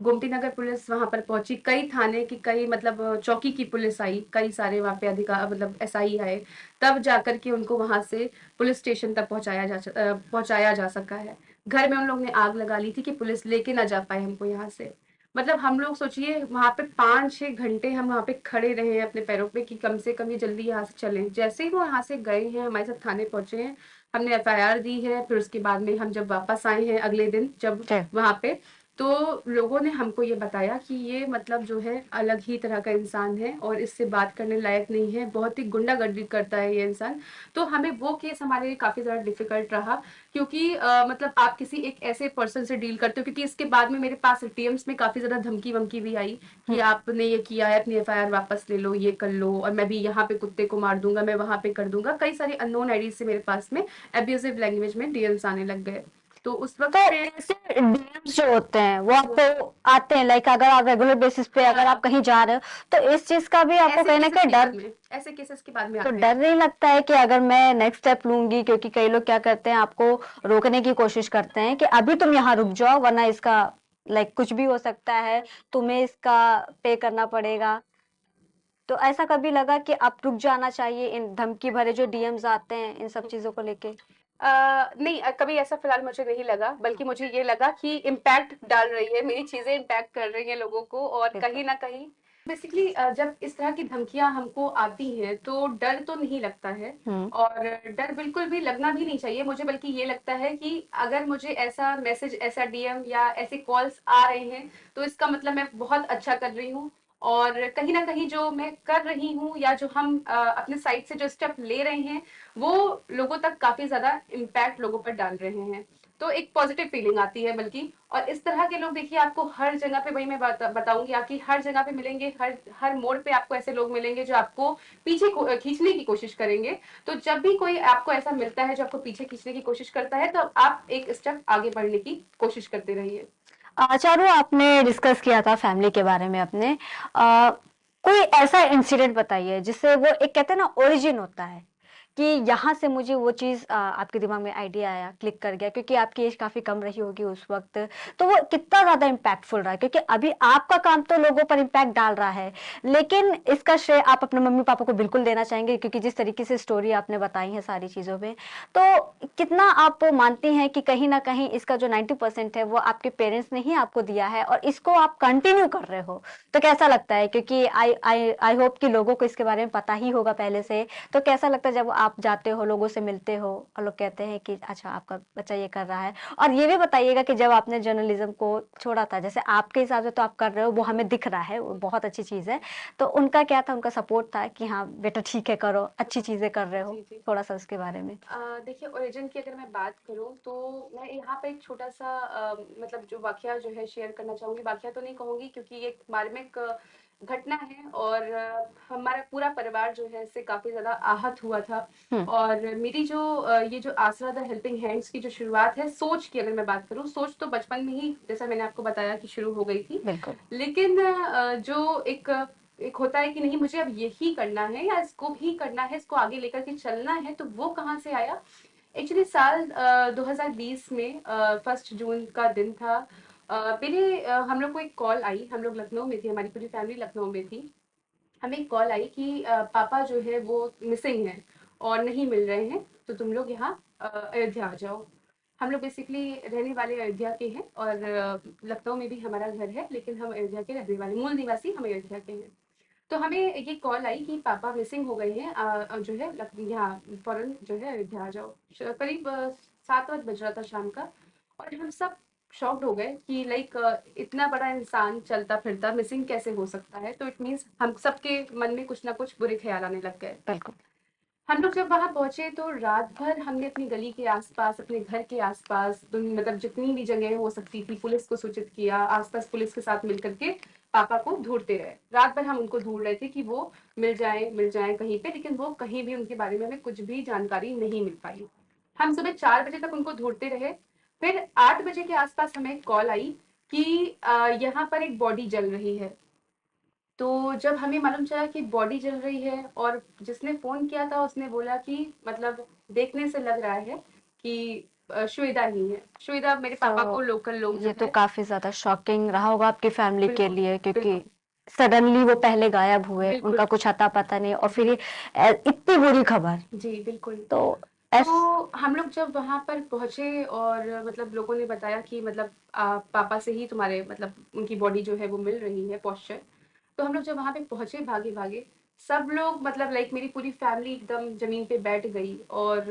गोमती नगर पुलिस वहां पर पहुंची, कई थाने की, कई मतलब चौकी की पुलिस आई, कई सारे वहां पे अधिकार मतलब एसआई आए, तब जाकर के उनको वहां से पुलिस स्टेशन तक पहुंचाया जा सका है। घर में उन लोग ने आग लगा ली थी कि पुलिस लेके ना जा पाए हमको यहाँ से। मतलब हम लोग सोचिए वहां पे 5-6 घंटे हम वहां पे खड़े रहे हैं अपने पैरों पे कि कम से कम ये जल्दी यहाँ से चलें। जैसे ही वो यहाँ से गए हैं, हमारे साथ थाने पहुंचे हैं, हमने एफआईआर दी है। फिर उसके बाद में हम जब वापस आए हैं अगले दिन, जब जी। वहां पे, तो लोगों ने हमको ये बताया कि ये मतलब जो है अलग ही तरह का इंसान है और इससे बात करने लायक नहीं है, बहुत ही गुंडागर्दी करता है ये इंसान। तो हमें वो केस हमारे लिए काफी ज्यादा डिफिकल्ट रहा, क्योंकि मतलब आप किसी एक ऐसे पर्सन से डील करते हो, क्योंकि इसके बाद में मेरे पास टीएम्स में काफी ज्यादा धमकी वमकी भी आई कि आपने ये किया है, अपनी एफआईआर वापस ले लो, ये कर लो, और मैं भी यहाँ पे कुत्ते को मार दूंगा, मैं वहां पे कर दूंगा। कई सारे अननोन आईडी से मेरे पास में एब्यूजिव लैंग्वेज में डीएम्स आने लग गए। तो उस वक्त तो पे ऐसे डीएम्स जो होते हैं वो आपको आते हैं, लाइक अगर आप रेगुलर बेसिस पे अगर आप हाँ, कहीं जा रहे हो तो इस चीज का भी आपको ऐसे कहीं ना केसेस कहीं के बाद डर, में, ऐसे केसेस के बाद में तो आते हैं। डर नहीं लगता है कि अगर मैं नेक्स्ट स्टेप लूंगी, क्योंकि कई लोग क्या करते हैं आपको रोकने की कोशिश करते हैं कि अभी तुम यहाँ रुक जाओ वरना इसका लाइक कुछ भी हो सकता है, तुम्हें इसका पे करना पड़ेगा। तो ऐसा कभी लगा कि अब रुक जाना चाहिए इन धमकी भरे जो डीएम्स आते हैं इन सब चीजों को लेके? नहीं, कभी ऐसा फिलहाल मुझे नहीं लगा, बल्कि मुझे ये लगा कि इम्पैक्ट डाल रही है, मेरी चीजें इम्पैक्ट कर रही हैं लोगों को, और बिल्कुल। कहीं ना कहीं बेसिकली जब इस तरह की धमकियां हमको आती हैं तो डर तो नहीं लगता है, हम्म। और डर बिल्कुल भी लगना भी नहीं चाहिए मुझे। बल्कि ये लगता है कि अगर मुझे ऐसा मैसेज, ऐसा डीएम या ऐसे कॉल्स आ रहे हैं तो इसका मतलब मैं बहुत अच्छा कर रही हूँ, और कहीं ना कहीं जो मैं कर रही हूँ या जो हम अपने साइड से जो स्टेप ले रहे हैं वो लोगों तक काफी ज्यादा इम्पैक्ट लोगों पर डाल रहे हैं। तो एक पॉजिटिव फीलिंग आती है बल्कि। और इस तरह के लोग देखिए आपको हर जगह पे, वही मैं बताऊंगी, आपकी हर जगह पे मिलेंगे, हर हर मोड़ पे आपको ऐसे लोग मिलेंगे जो आपको पीछे खींचने की कोशिश करेंगे। तो जब भी कोई आपको ऐसा मिलता है जो आपको पीछे खींचने की कोशिश करता है, तो आप एक स्टेप आगे बढ़ने की कोशिश करते रहिए। चारू, आपने डिस्कस किया था फैमिली के बारे में अपने, कोई ऐसा इंसिडेंट बताइए जिससे वो एक कहते हैं ना ओरिजिन होता है कि यहाँ से मुझे वो चीज आपके दिमाग में आइडिया आया, क्लिक कर गया, क्योंकि आपकी एज काफी कम रही होगी उस वक्त, तो वो कितना ज्यादा इम्पैक्टफुल रहा है, क्योंकि अभी आपका काम तो लोगों पर इम्पैक्ट डाल रहा है, लेकिन इसका श्रेय आप अपने मम्मी पापा को बिल्कुल देना चाहेंगे, क्योंकि जिस तरीके से स्टोरी आपने बताई है सारी चीजों में, तो कितना आप मानती हैं कि कहीं ना कहीं इसका जो 90% है वो आपके पेरेंट्स ने ही आपको दिया है और इसको आप कंटिन्यू कर रहे हो? तो कैसा लगता है, क्योंकि आई आई आई होप कि लोगों को इसके बारे में पता ही होगा पहले से, तो कैसा लगता है जब आप जाते हो, लोगों से मिलते हो और लोग कहते हैं कि अच्छा आपका बच्चा ये कर रहा है? और ये भी बताइएगा कि जब आपने जर्नलिज्म को छोड़ा था, जैसे आपके हिसाब से तो आप कर रहे हो, वो हमें दिख रहा है, वो बहुत अच्छी चीज है, तो उनका क्या था, उनका सपोर्ट था कि हाँ बेटा ठीक है, करो, अच्छी चीजें कर रहे हो? जी जी। थोड़ा सा उसके बारे में। देखिए, ओरिजिन की अगर मैं बात करूँ तो मैं यहाँ पे एक छोटा सा मतलब जो वाकया जो है शेयर करना चाहूँगी। वाकया तो नहीं कहूँगी क्योंकि ये एक मार्मिक घटना है, और हमारा पूरा परिवार जो है इससे काफ़ी ज़्यादा आहत हुआ था। हम्म। और मेरी जो ये जो आसरा द हेल्पिंग हैंड्स की जो शुरुआत है, सोच की अगर मैं बात करूँ, सोच तो बचपन में ही, जैसा मैंने आपको बताया, कि शुरू हो गई थी। बिल्कुल। लेकिन जो एक एक होता है कि नहीं मुझे अब यही करना है या इसको भी करना है, इसको आगे लेकर के चलना है, तो वो कहाँ से आया? एक्चुअली साल 2020 में 1 जून का दिन था। मेरे हम लोग को एक कॉल आई, हम लोग लखनऊ में थे, हमारी पूरी फैमिली लखनऊ में थी। हमें एक कॉल आई कि पापा जो है वो मिसिंग हैं और नहीं मिल रहे हैं, तो तुम लोग यहाँ अयोध्या आ जाओ। हम लोग बेसिकली रहने वाले अयोध्या के हैं, और लखनऊ में भी हमारा घर है, लेकिन हम अयोध्या के रहने वाले, मूल निवासी हम अयोध्या के हैं। तो हमें ये कॉल आई कि पापा मिसिंग हो गए हैं, जो है यहाँ फौरन जो है अयोध्या आ जाओ। करीब 7 बज रहा था शाम का, और हम सब शॉक्ड हो गए कि लाइक इतना बड़ा इंसान चलता फिरता मिसिंग कैसे हो सकता है। तो इट मीन्स हम सबके मन में कुछ ना कुछ बुरे ख्याल आने लग गए। बिल्कुल। हम लोग जब वहां पहुंचे तो रात भर हमने अपनी गली के आसपास, अपने घर के आसपास, मतलब जितनी भी जगह हो सकती थी, पुलिस को सूचित किया, आसपास पुलिस के साथ मिलकर के पापा को ढूंढते रहे। रात भर हम उनको ढूंढ रहे थे कि वो मिल जाए कहीं पे, लेकिन वो कहीं भी, उनके बारे में हमें कुछ भी जानकारी नहीं मिल पाई। हम सुबह 4 बजे तक उनको ढूंढते रहे। फिर 8 बजे के आसपास हमें कॉल आई कि यहाँ पर एक बॉडी जल रही है। तो जब हमें मालूम चला कि बॉडी जल रही है, और जिसने फोन किया था उसने बोला कि मतलब देखने से लग रहा है कि श्वेता ही है। श्वेता मेरे पापा को तो लोकल लोग जो ये तो है। काफी ज्यादा शॉकिंग रहा होगा आपकी फैमिली के बिल्कुल लिए, क्योंकि बिल्कुल सडनली वो पहले गायब हुए, उनका बिल्कुल कुछ अता पता नहीं, और फिर जी ये इतनी बुरी खबर। जी बिल्कुल। तो तो ऐस हम लोग जब वहां पर पहुंचे और मतलब लोगों ने बताया कि मतलब पापा से ही तुम्हारे मतलब उनकी बॉडी जो है वो मिल रही है, पॉस्चर। तो हम लोग जब वहां पे पहुंचे भागे भागे, सब लोग मतलब लाइक मेरी पूरी फैमिली एकदम जमीन पे बैठ गई और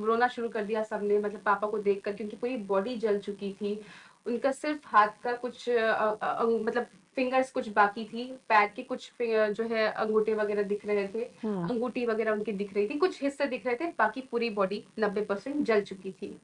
रोना शुरू कर दिया सबने, मतलब पापा को देख कर, क्योंकि पूरी बॉडी जल चुकी थी। उनका सिर्फ हाथ का कुछ मतलब फिंगर्स कुछ बाकी थी, पैर के कुछ जो है अंगूठे वगैरह दिख रहे थे, हम्म। अंगूठी वगैरह उनकी दिख रही थी, कुछ हिस्से दिख रहे थे, बाकी पूरी बॉडी 90% जल चुकी थी।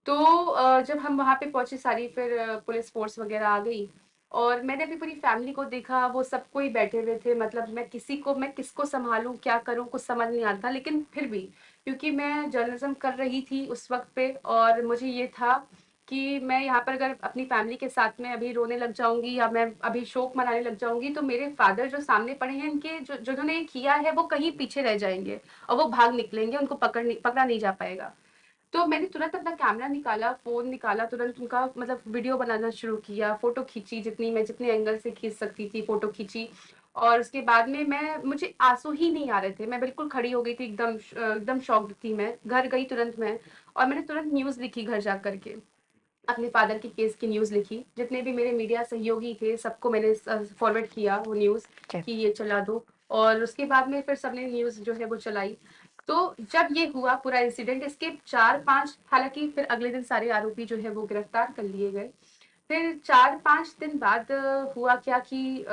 तो जब हम वहाँ पे पहुँचे सारी, फिर पुलिस फ़ोर्स वग़ैरह आ गई और मैंने अपनी पूरी फ़ैमिली को देखा, वो सब कोई बैठे हुए थे, मतलब मैं किसको सँभालूँ, क्या करूँ, कुछ समझ नहीं आ रहा था। लेकिन फिर भी, क्योंकि मैं जर्नलिज़्म कर रही थी उस वक़्त पे और मुझे ये था कि मैं यहाँ पर अगर अपनी फ़ैमिली के साथ में अभी रोने लग जाऊँगी या मैं अभी शोक मनाने लग जाऊँगी, तो मेरे फ़ादर जो सामने पड़े हैं, इनके जो जिन्होंने ये किया है, वो कहीं पीछे रह जाएँगे और वो भाग निकलेंगे, उनको पकड़ा नहीं जा पाएगा। तो मैंने तुरंत अपना कैमरा निकाला, फ़ोन निकाला, तुरंत उनका मतलब वीडियो बनाना शुरू किया, फ़ोटो खींची, जितने एंगल से खींच सकती थी फ़ोटो खींची। और उसके बाद में मुझे आँसू ही नहीं आ रहे थे। मैं बिल्कुल खड़ी हो गई थी, एकदम शॉक्ड थी मैं। घर गई तुरंत मैं और मैंने तुरंत न्यूज़ लिखी घर जा कर के। अपने फादर की केस की न्यूज़ लिखी। जितने भी मेरे मीडिया सहयोगी थे, सबको मैंने फॉरवर्ड किया वो न्यूज़ कि ये चला दो। और उसके बाद में फिर सबने न्यूज़ जो है वो चलाई। तो जब ये हुआ पूरा इंसिडेंट, इसके 4-5, हालाँकि फिर अगले दिन सारे आरोपी जो है वो गिरफ्तार कर लिए गए। फिर 4-5 दिन बाद हुआ क्या कि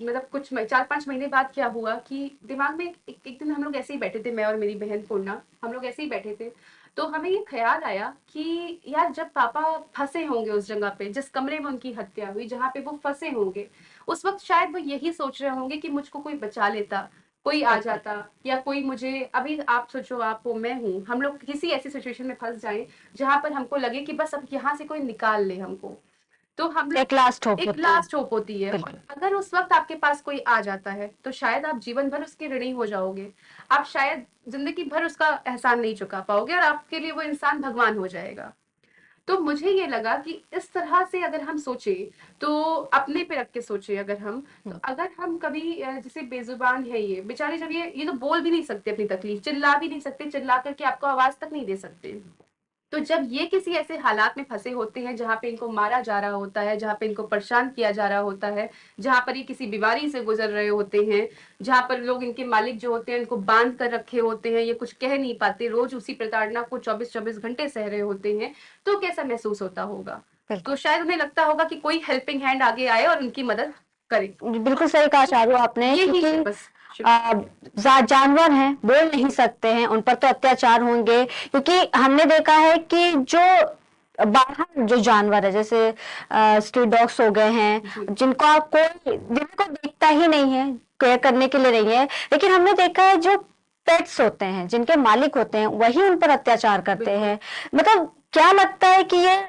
मतलब 4-5 महीने बाद क्या हुआ कि दिमाग में एक दिन हम लोग ऐसे ही बैठे थे, मैं और मेरी बहन पूर्णा, हम लोग ऐसे ही बैठे थे। तो हमें ये ख्याल आया कि यार जब पापा फँसे होंगे उस जगह पे, जिस कमरे में उनकी हत्या हुई, जहाँ पे वो फँसे होंगे, उस वक़्त शायद वो यही सोच रहे होंगे कि मुझको कोई बचा लेता, कोई आ बिल्कुल। जाता, या कोई मुझे अभी आप सोचो, आप हो, मैं हूँ, हम लोग किसी ऐसी सिचुएशन में फँस जाएँ, जहाँ पर हमको लगे कि बस अब यहाँ से कोई निकाल ले हमको। तो हम लोग एक लास्ट होप एक होती है। लास्ट होप होती है, और बिल्कुल। अगर उस वक़्त आपके पास कोई आ जाता है, तो शायद आप जीवन भर उसके ऋणी हो जाओगे। आप शायद ज़िंदगी भर उसका एहसान नहीं चुका पाओगे और आपके लिए वो इंसान भगवान हो जाएगा। तो मुझे ये लगा कि इस तरह से अगर हम सोचें, तो अपने पे रख के सोचें अगर हम, तो हम्म। अगर हम कभी जैसे बेज़ुबान है ये बेचारे, जब ये तो बोल भी नहीं सकते अपनी तकलीफ़, चिल्ला भी नहीं सकते, चिल्ला कर के आपको आवाज़ तक नहीं दे सकते। तो जब ये किसी ऐसे हालात में फँसे होते हैं जहाँ पे इनको मारा जा रहा होता है, जहाँ पे इनको परेशान किया जा रहा होता है, जहाँ पर ये किसी बीमारी से गुज़र रहे होते हैं, जहाँ पर लोग इनके मालिक जो होते हैं इनको बाँध कर रखे होते हैं, ये कुछ कह नहीं पाते, रोज़ उसी प्रताड़ना को 24-24 घंटे सह रहे होते हैं, तो कैसा महसूस होता होगा? तो बिल्कुल। शायद उन्हें लगता होगा कि कोई हेल्पिंग हैंड आगे आए और उनकी मदद करे। बिल्कुल सही कहा तो चारू आपने, यही क्योंकि है बस। शुक्रिया। जानवर हैं, बोल नहीं सकते हैं, उन पर तो अत्याचार होंगे, क्योंकि हमने देखा है कि जो बाहर जो जानवर है, जैसे स्ट्रीट डॉग्स हो गए जी, हैं, जिनको देखता ही नहीं है, केयर करने के लिए नहीं है, लेकिन हमने देखा है जो पेट्स होते हैं, जिनके मालिक होते हैं, वही उन पर अत्याचार करते बिल्कुल। हैं। मतलब क्या लगता है कि ये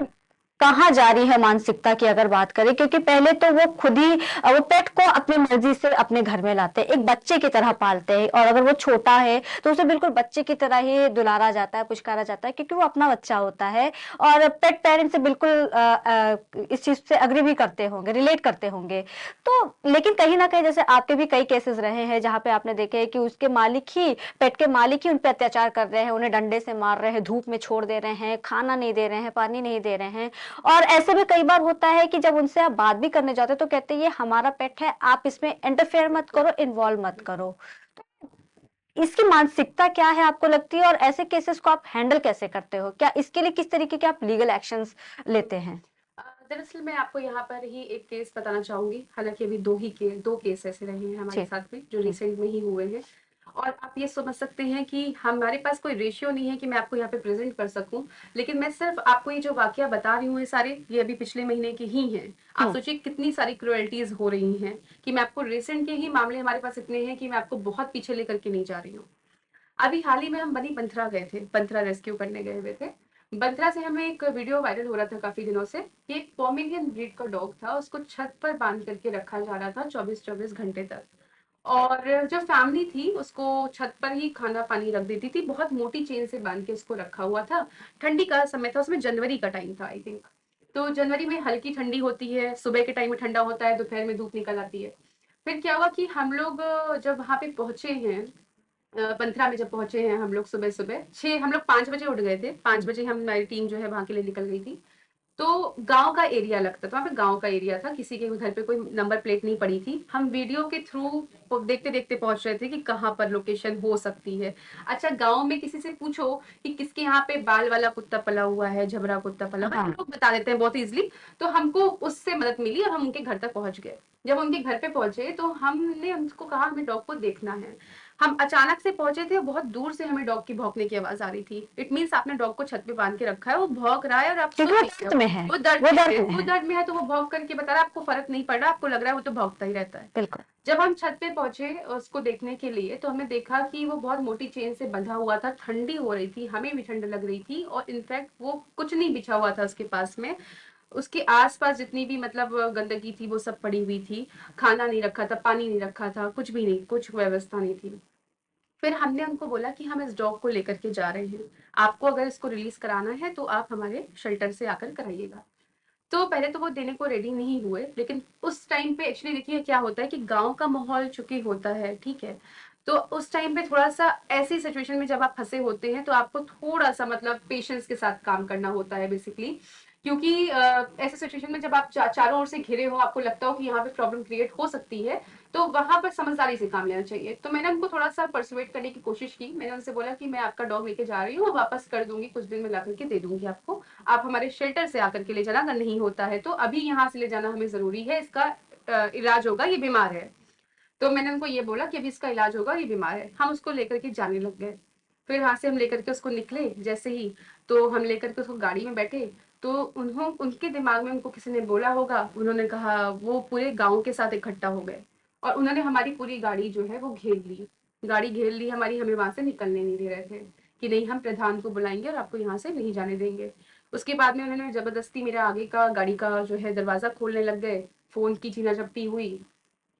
कहाँ जा रही है मानसिकता की अगर बात करें, क्योंकि पहले तो वो खुद ही वो पेट को अपनी मर्जी से अपने घर में लाते हैं, एक बच्चे की तरह पालते हैं, और अगर वो छोटा है तो उसे बिल्कुल बच्चे की तरह ही दुलारा जाता है, पुचकारा जाता है, क्योंकि वो अपना बच्चा होता है। और पेट पेरेंट से बिल्कुल इस चीज से अग्री भी करते होंगे, रिलेट करते होंगे। तो लेकिन कहीं ना कहीं जैसे आपके भी कई केसेस रहे हैं जहां पे आपने देखे हैं कि उसके मालिक ही, पेट के मालिक ही उन पे अत्याचार कर रहे हैं, उन्हें डंडे से मार रहे हैं, धूप में छोड़ दे रहे हैं, खाना नहीं दे रहे हैं, पानी नहीं दे रहे हैं। और ऐसे में कई बार होता है कि जब उनसे आप बात भी करने जाते हो तो कहते हैं ये हमारा पेट है, आप इसमें इंटरफेयर मत करो, इन्वॉल्व मत करो। इसकी मानसिकता क्या है आपको लगती है, और ऐसे केसेस को आप हैंडल कैसे करते हो? क्या इसके लिए किस तरीके के आप लीगल एक्शंस लेते हैं? दरअसल मैं आपको यहाँ पर ही एक केस बताना चाहूँगी, हालाँकि अभी 2 केस ऐसे रहे हैं हमारे जी। साथ में, जो रिसेंट में ही हुए हैं। और आप ये समझ सकते हैं कि हमारे पास कोई रेशियो नहीं है कि मैं आपको यहाँ पे प्रेज़ेंट कर सकूँ, लेकिन मैं सिर्फ़ आपको ये जो वाक़या बता रही हूँ, ये सारे, ये अभी पिछले महीने के ही हैं। आप हम्म। सोचिए कितनी सारी क्रुएल्टीज़ हो रही हैं, कि मैं आपको रिसेंट के ही मामले हमारे पास इतने हैं कि मैं आपको बहुत पीछे लेकर के नहीं जा रही हूँ। अभी हाल ही में हम बनी बंथरा गए थे, बंथरा रेस्क्यू करने गए हुए थे। बंथरा से हमें एक वीडियो वायरल हो रहा था काफ़ी दिनों से कि एक पोमेरियन ब्रीड का डॉग था, उसको छत पर बांध करके रखा जा रहा था 24-24 घंटे तक। और जो फैमिली थी उसको छत पर ही खाना पानी रख देती थी, बहुत मोटी चेन से बांध के उसको रखा हुआ था। ठंडी का समय था, उसमें जनवरी का टाइम था आई थिंक। तो जनवरी में हल्की ठंडी होती है, सुबह के टाइम में ठंडा होता है, दोपहर में धूप निकल आती है। फिर क्या हुआ कि हम लोग जब वहां पे पहुंचे हैं, पंथरा में जब पहुंचे हैं हम लोग सुबह सुबह हम लोग 5 बजे उठ गए थे। 5 बजे हमारी टीम जो है वहां के लिए निकल गई थी। तो गांव का एरिया लगता था, वहाँ पे गांव का एरिया था, किसी के घर पे कोई नंबर प्लेट नहीं पड़ी थी। हम वीडियो के थ्रू देखते देखते पहुंच रहे थे कि कहाँ पर लोकेशन हो सकती है। अच्छा, गांव में किसी से पूछो कि किसके यहाँ पे बाल वाला कुत्ता पला हुआ है, झबरा कुत्ता पला हुआ है, हाँ। लोग बता देते हैं बहुत इजीली। तो हमको उससे मदद मिली और हम उनके घर तक पहुंच गए। जब उनके घर पे पहुंचे तो हमने उनको कहा हमें डॉग को देखना है। हम अचानक से पहुंचे थे, बहुत दूर से हमें डॉग की भौंकने की आवाज आ रही थी। इट मीन्स आपने डॉग को छत पे बांध के रखा है, वो भौंक रहा है और आप क्योंकि सुन वो नहीं रहे दर्द हो। में है। वो दर्द वो में दर्द है, में वो है। दर्द में है, तो वो भौंक करके बता रहा है, आपको फर्क नहीं पड़ रहा, आपको लग रहा है वो तो भौंकता ही रहता है। बिल्कुल। जब हम छत पे पहुंचे उसको देखने के लिए तो हमने देखा कि वो बहुत मोटी चेन से बंधा हुआ था, ठंडी हो रही थी, हमें भी ठंड लग रही थी, और इनफैक्ट वो कुछ नहीं बिछा हुआ था उसके पास में। उसके आसपास जितनी भी मतलब गंदगी थी वो सब पड़ी हुई थी। खाना नहीं रखा था, पानी नहीं रखा था, कुछ भी नहीं, कुछ व्यवस्था नहीं थी। फिर हमने उनको बोला कि हम इस डॉग को लेकर के जा रहे हैं, आपको अगर इसको रिलीज कराना है तो आप हमारे शेल्टर से आकर कराइएगा। तो पहले तो वो देने को रेडी नहीं हुए, लेकिन उस टाइम पे एक्चुअली देखिए क्या होता है कि गांव का माहौल चूंकि होता है, ठीक है, तो उस टाइम पे थोड़ा सा ऐसी सिचुएशन में जब आप फंसे होते हैं तो आपको थोड़ा सा मतलब पेशेंस के साथ काम करना होता है बेसिकली। क्योंकि ऐसे सिचुएशन में जब आप चारों ओर से घिरे हो, आपको लगता हो कि यहाँ पे प्रॉब्लम क्रिएट हो सकती है, तो वहां पर समझदारी से काम लेना चाहिए। तो मैंने उनको थोड़ा सा परसुएट करने की कोशिश की। मैंने उनसे बोला कि मैं आपका डॉग लेके जा रही हूँ, वापस कर दूंगी, कुछ दिन में ला करके दे दूंगी आपको, आप हमारे शेल्टर से आकर के ले जाना, अगर नहीं होता है तो अभी यहाँ से ले जाना हमें जरूरी है, इसका इलाज होगा, ये बीमार है। तो मैंने उनको ये बोला कि अभी इसका इलाज होगा, ये बीमार है। हम उसको लेकर के जाने लग गए। फिर वहां से हम लेकर के उसको निकले जैसे ही, तो हम लेकर के उसको गाड़ी में बैठे। तो उनके दिमाग में उनको किसी ने बोला होगा, उन्होंने कहा, वो पूरे गांव के साथ इकट्ठा हो गए और उन्होंने हमारी पूरी गाड़ी जो है वो घेर ली। गाड़ी घेर ली हमारी, हमें वहां से निकलने नहीं दे रहे थे कि नहीं, हम प्रधान को बुलाएंगे और आपको यहाँ से नहीं जाने देंगे। उसके बाद में उन्होंने जबरदस्ती मेरा आगे का गाड़ी का जो है दरवाजा खोलने लग गए। फोन की छीना झपटी हुई,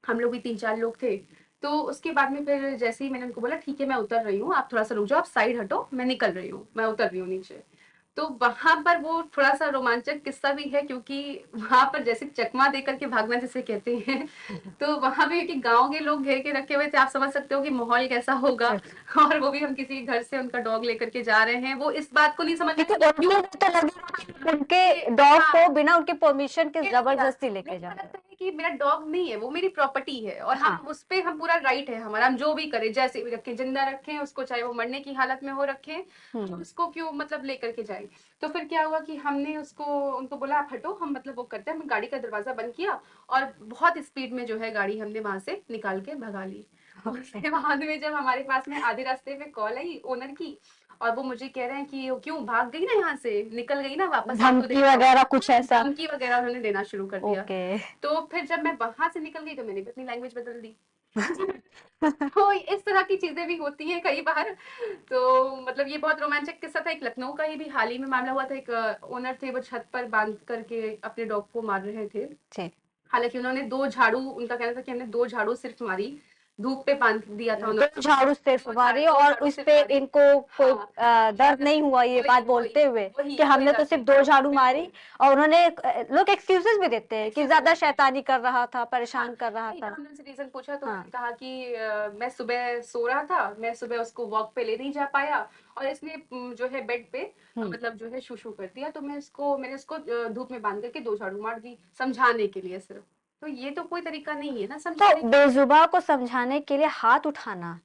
हम लोग भी 3-4 लोग थे। तो उसके बाद में फिर जैसे ही मैंने उनको बोला ठीक है मैं उतर रही हूँ, आप थोड़ा सा रुक जाओ, आप साइड हटो, मैं निकल रही हूँ, मैं उतर रही हूँ नीचे। तो वहां पर वो थोड़ा सा रोमांचक किस्सा भी है, क्योंकि वहां पर जैसे चकमा दे करके भागना जिसे कहते हैं, तो वहां पे कि गांव के लोग घेर के रखे हुए थे, आप समझ सकते हो कि माहौल कैसा होगा। और वो भी हम किसी घर से उनका डॉग लेकर के जा रहे हैं, वो इस बात को नहीं समझ रहे क्योंकि थे कि उनको क्यों तो लगेगा कि उनके ये। डॉग हाँ, को बिना उनके परमिशन के खेल दिया, जबरदस्ती लेके लेकिन जा पता रहे लगता है कि मेरा डॉग नहीं है, वो मेरी प्रॉपर्टी है और हैं। हम हाँ। उस पे, हम पूरा राइट है हमारा, हम जो भी करें, जैसे भी रखें, जिंदा रखें उसको, चाहे वो मरने की हालत में हो रखें, तो हम्म। उसको क्यों मतलब लेकर के जाए। तो फिर क्या हुआ कि हमने उसको, उनको बोला आप हटो, हम मतलब वो करते हैं, हम गाड़ी का दरवाजा बंद किया और बहुत स्पीड में जो है गाड़ी हमने वहां से निकाल के भगा ली। ओके। उसके बाद में जब हमारे पास में आधे रास्ते में कॉल आई ओनर की, और वो मुझे कह रहे हैं कि क्यों भाग गई ना, यहाँ से निकल गई ना वापस, आप तो धमकी देखो, वगैरह कुछ ऐसा। धमकी वगैरह उन्होंने देना शुरू कर दिया। ओके। तो फिर जब मैं वहां से निकल गई तो मैंने भी अपनी लैंग्वेज बदल दी। तो इस तरह की चीजें भी होती हैं कई बार। तो मतलब ये बहुत रोमांचक किस्सा था। एक लखनऊ का ही भी हाल ही में मामला हुआ था, एक ओनर थे, वो छत पर बांध करके अपने डॉग को मार रहे थे। जी। हालांकि उन्होंने 2 झाड़ू, उनका कहना था कि हमने 2 झाड़ू सिर्फ मारी, धूप पे बांध दिया था दो उन्होंने। झाड़ू सिर्फ मारी दो और झाड़ू उस सिर्फ पे मारी। इनको कोई हाँ, दर्द नहीं हुआ, ये वही बात वही बोलते हुए वही कि वही हमने तो दर्द सिर्फ नहीं दो था, झाड़ू मारी। बिल्कुल। और उन्होंने लोग एक्सक्यूजेस भी देते हैं कि ज्यादा शैतानी कर रहा था, हाँ, परेशान कर रहा नहीं, था। जब हमने उनसे रीजन पूछा तो हाँ। उन्होंने कहा कि मैं सुबह सो रहा था, मैं सुबह उसको वॉक पे ले नहीं जा पाया और इसने जो है बेड पे हम्म। मतलब जो है शू कर दिया, तो मैंने उसको धूप में बांध करके 2 झाड़ू मार दी, समझाने के लिए सिर्फ। तो ये तो कोई तरीका नहीं है ना तो समझाने का। बेजुबान को समझाने के लिए हाथ उठाना।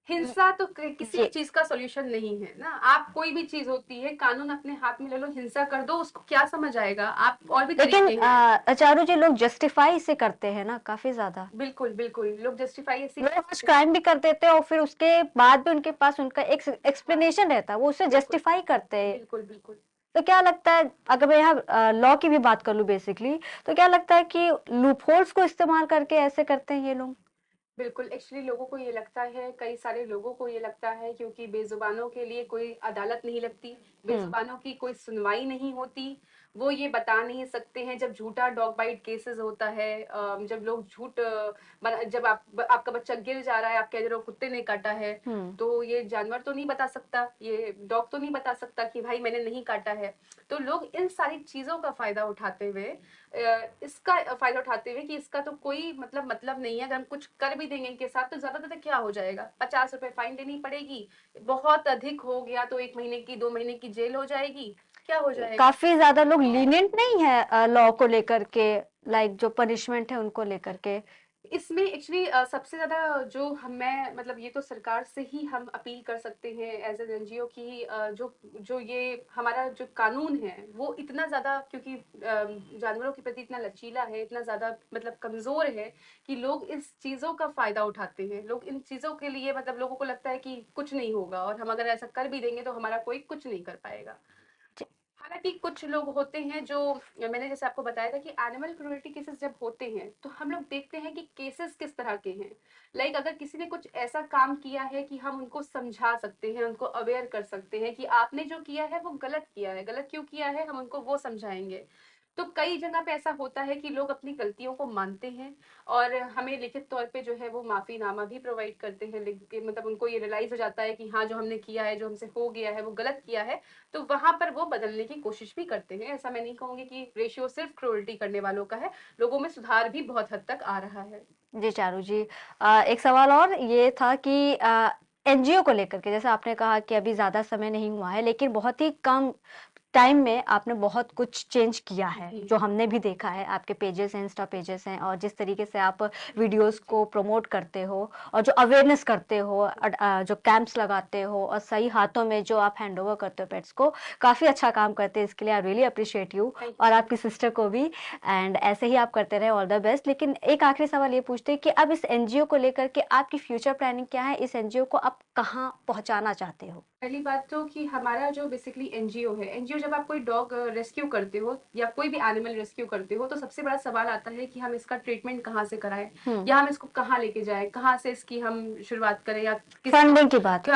हिंसा तो किसी भी जी। चीज का सॉल्यूशन नहीं है ना। आप कोई भी चीज होती है, कानून अपने हाथ में ले लो, हिंसा कर दो, उसको क्या समझ आएगा, आप और भी लेकिन तरीके हैं। अचारू जी, लोग जस्टिफाई इसे करते हैं ना काफी ज्यादा। बिल्कुल बिल्कुल, लोग जस्टिफाई ऐसी लोग कुछ क्राइम भी कर देते हैं और फिर उसके बाद भी उनके पास उनका एक हाँ, एक्सप्लेनेशन रहता है, वो उसे बिल्कुल जस्टिफाई करते हैं। बिल्कुल बिल्कुल। तो क्या लगता है, अगर मैं यहाँ लॉ की भी बात कर लूं बेसिकली, तो क्या लगता है कि लूपहोल्स को इस्तेमाल करके ऐसे करते हैं ये लोग। बिल्कुल, एक्चुअली लोगों को ये लगता है, कई सारे लोगों को ये लगता है, क्योंकि बेजुबानों के लिए कोई अदालत नहीं लगती, हम्म। बेजुबानों की कोई सुनवाई नहीं होती, वो ये बता नहीं सकते हैं जब झूठा डॉग बाइट केसेस होता है, जब लोग जब आपका बच्चा गिर जा रहा है, आप कह रहे हो कुत्ते ने काटा है, तो ये जानवर तो नहीं बता सकता, ये डॉग तो नहीं बता सकता कि भाई मैंने नहीं काटा है। तो लोग इन सारी चीजों का फायदा उठाते हुए इसका फायदा उठाते हुए कि इसका तो कोई मतलब नहीं है, अगर हम कुछ कर भी देंगे इनके साथ तो ज्यादातर क्या हो जाएगा, 50 रुपए फाइन देनी पड़ेगी, बहुत अधिक हो गया तो 1 महीने की 2 महीने की जेल हो जाएगी, क्या हो जाएगा। काफी ज्यादा लोग लीनियंट नहीं है लॉ को लेकर के, लाइक जो पनिशमेंट है उनको लेकर के। इसमें एक्चुअली सबसे ज्यादा जो हम मैं मतलब ये तो सरकार से ही हम अपील कर सकते हैं एज एन एनजीओ की, जो जो ये हमारा जो कानून है वो इतना ज्यादा, क्योंकि जानवरों के प्रति इतना लचीला है, इतना ज्यादा मतलब कमजोर है कि लोग इस चीजों का फायदा उठाते हैं। लोग इन चीजों के लिए मतलब लोगों को लगता है कि कुछ नहीं होगा, और हम अगर ऐसा कर भी देंगे तो हमारा कोई कुछ नहीं कर पाएगा। हालांकि कुछ लोग होते हैं जो, मैंने जैसे आपको बताया था कि एनिमल क्रूरल्टी केसेस जब होते हैं तो हम लोग देखते हैं कि केसेस किस तरह के हैं। लाइक अगर किसी ने कुछ ऐसा काम किया है कि हम उनको समझा सकते हैं, उनको अवेयर कर सकते हैं कि आपने जो किया है वो गलत किया है, गलत क्यों किया है, हम उनको वो समझाएंगे। तो कई जगह पे ऐसा होता है कि लोग अपनी गलतियों को मानते हैं और हमें लिखित तौर पे जो है वो माफीनामा भी प्रोवाइड करते हैं, मतलब उनको ये रियलाइज हो जाता है कि हाँ जो हमने किया है, जो हमसे हो गया है वो गलत किया है, तो वहां पर वो बदलने की कोशिश भी करते हैं। ऐसा मैं नहीं कहूंगी कि रेशियो सिर्फ क्रूरल्टी करने वालों का है, लोगों में सुधार भी बहुत हद तक आ रहा है। जी चारू जी, एक सवाल और ये था कि एनजीओ को लेकर के, जैसे आपने कहा कि अभी ज्यादा समय नहीं हुआ है लेकिन बहुत ही कम टाइम में आपने बहुत कुछ चेंज किया है, जो हमने भी देखा है। आपके पेजेस हैं, इंस्टा पेजेस हैं, और जिस तरीके से आप वीडियोस को प्रमोट करते हो और जो अवेयरनेस करते हो, जो कैंप्स लगाते हो और सही हाथों में जो आप हैंड ओवर करते हो पेट्स को, काफी अच्छा काम करते हैं। इसके लिए आई रियली अप्रिशिएट यू, और आपकी सिस्टर को भी। एंड ऐसे ही आप करते रहे, ऑल द बेस्ट। लेकिन एक आखिरी सवाल ये पूछते हैं कि अब इस एनजीओ को लेकर के आपकी फ्यूचर प्लानिंग क्या है? इस एनजीओ को आप कहाँ पहुंचाना चाहते हो? पहली बात तो कि हमारा जो बेसिकली एनजीओ है, एनजीओ जब आप कोई डॉग रेस्क्यू करते हो या कोई भी एनिमल रेस्क्यू करते हो तो सबसे बड़ा सवाल आता है कि हम इसका ट्रीटमेंट कहाँ से कराएं, या हम इसको कहाँ लेके जाएं, कहाँ से इसकी हम शुरुआत करें, या फंडिंग की बात,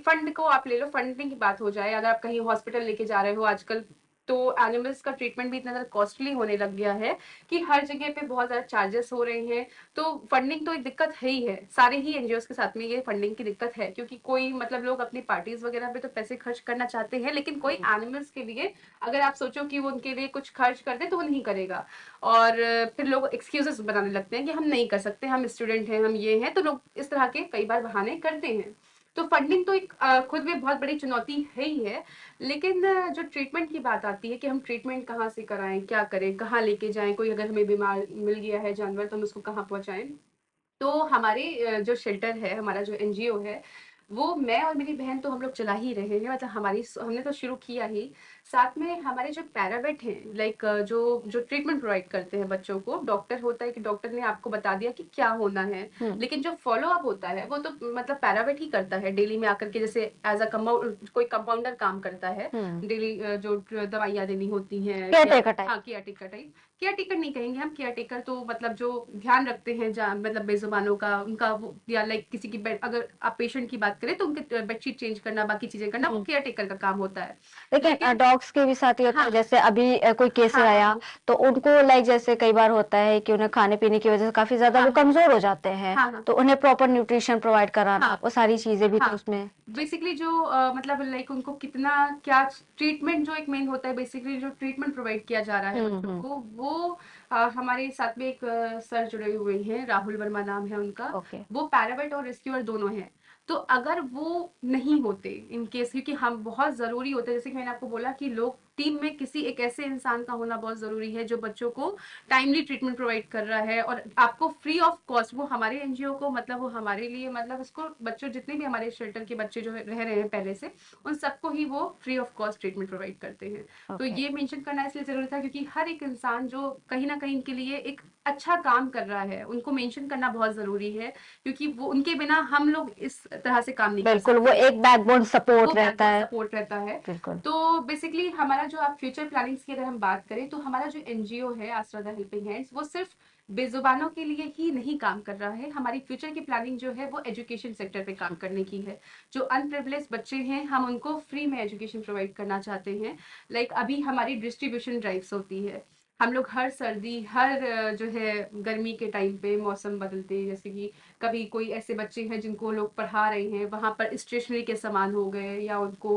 फंड को आप ले लो, फंडिंग की बात हो जाए। अगर आप कहीं हॉस्पिटल लेके जा रहे हो आजकल, तो एनिमल्स का ट्रीटमेंट भी इतना ज्यादा कॉस्टली होने लग गया है कि हर जगह पे बहुत ज्यादा चार्जेस हो रहे हैं। तो फंडिंग तो एक दिक्कत है ही है, सारे ही एनजीओ के साथ में ये फंडिंग की दिक्कत है, क्योंकि कोई मतलब लोग अपनी पार्टीज वगैरह पे तो पैसे खर्च करना चाहते हैं, लेकिन कोई एनिमल्स के लिए अगर आप सोचो कि वो उनके लिए कुछ खर्च कर दे तो वो नहीं करेगा। और फिर लोग एक्सक्यूजेस बनाने लगते हैं कि हम नहीं कर सकते, हम स्टूडेंट हैं, हम ये हैं, तो लोग इस तरह के कई बार बहाने करते हैं। तो फंडिंग तो एक खुद में बहुत बड़ी चुनौती है ही है। लेकिन जो ट्रीटमेंट की बात आती है कि हम ट्रीटमेंट कहाँ से कराएं, क्या करें, कहाँ लेके जाएं, कोई अगर हमें बीमार मिल गया है जानवर तो हम उसको कहाँ पहुंचाएं। तो हमारे जो शेल्टर है, हमारा जो एनजीओ है, वो मैं और मेरी बहन तो हम लोग चला ही रहे हैं, मतलब हमने तो शुरू किया ही। साथ में हमारे जो पैरावेट हैं, लाइक जो जो ट्रीटमेंट प्रोवाइड करते हैं बच्चों को, डॉक्टर होता है कि डॉक्टर ने आपको बता दिया कि क्या होना है, लेकिन जो फॉलो अप होता है वो तो मतलब पैरावेट ही करता है डेली में आकर के, जैसे एज अ कोई कंपाउंडर काम करता है डेली, जो दवाइयाँ देनी होती हैं, हाँ care taker type. Care taker नहीं कहेंगे हम, केयर टेकर तो मतलब जो ध्यान रखते हैं मतलब बेजुबानों का, उनका या लाइक किसी की बेड, अगर आप पेशेंट की बात करें तो उनके बेडशीट चेंज करना, बाकी चीजें करना, वो केयर टेकर का काम होता है। लेकिन डॉग्स के भी साथ ही होता है, जैसे अभी कोई केस आया तो उनको लाइक जैसे कई बार होता है कि उन्हें खाने पीने की वजह से काफी ज्यादा वो कमजोर हो जाते हैं, तो उन्हें प्रॉपर न्यूट्रिशन प्रोवाइड कराना, वो सारी चीजें भी तो उसमें बेसिकली जो मतलब लाइक उनको कितना क्या ट्रीटमेंट, जो एक मेन होता है बेसिकली जो ट्रीटमेंट प्रोवाइड किया जा रहा है बच्चों को, वो हमारे साथ में एक सर जुड़े हुए हैं, राहुल वर्मा नाम है उनका। वो पैरावेट और रेस्क्यूअर दोनों हैं। तो अगर वो नहीं होते इन केस, क्योंकि हम बहुत जरूरी होते हैं, जैसे कि मैंने आपको बोला कि लोग टीम में किसी एक ऐसे इंसान का होना बहुत जरूरी है जो बच्चों को टाइमली ट्रीटमेंट प्रोवाइड कर रहा है, और आपको फ्री ऑफ कॉस्ट, वो हमारे एनजीओ को मतलब वो हमारे लिए मतलब उसको बच्चों जितने भी हमारे शेल्टर के बच्चे जो रह रहे हैं पहले से, उन सबको ही वो free of cost treatment provide करते हैं। तो ये मेंशन करना इसलिए जरूरी था क्योंकि हर एक इंसान जो कहीं ना कहीं इनके लिए एक अच्छा काम कर रहा है, उनको मेंशन करना बहुत जरूरी है, क्योंकि वो उनके बिना हम लोग इस तरह से काम नहीं कर सकते। बिल्कुल, वो एक बैकबोन सपोर्ट रहता है। तो बेसिकली हमारा जो आप फ्यूचर प्लानिंग्स की अगर हम बात करें तो हमारा जो एनजीओ है आसरा द हेल्पिंग हैंड्स, वो सिर्फ बेजुबानों के लिए ही नहीं काम कर रहा है। हमारी फ्यूचर की प्लानिंग जो है वो एजुकेशन सेक्टर पे काम करने की है। जो अनप्रिविलेज्ड बच्चे हैं हम उनको फ्री में एजुकेशन प्रोवाइड करना चाहते हैं। लाइक अभी हमारी डिस्ट्रीब्यूशन ड्राइव्स होती है। हम लोग हर सर्दी हर जो है गर्मी के टाइम पे मौसम बदलते हैं, जैसे कि कभी कोई ऐसे बच्चे हैं जिनको लोग पढ़ा रहे हैं, वहाँ पर स्टेशनरी के सामान हो गए या उनको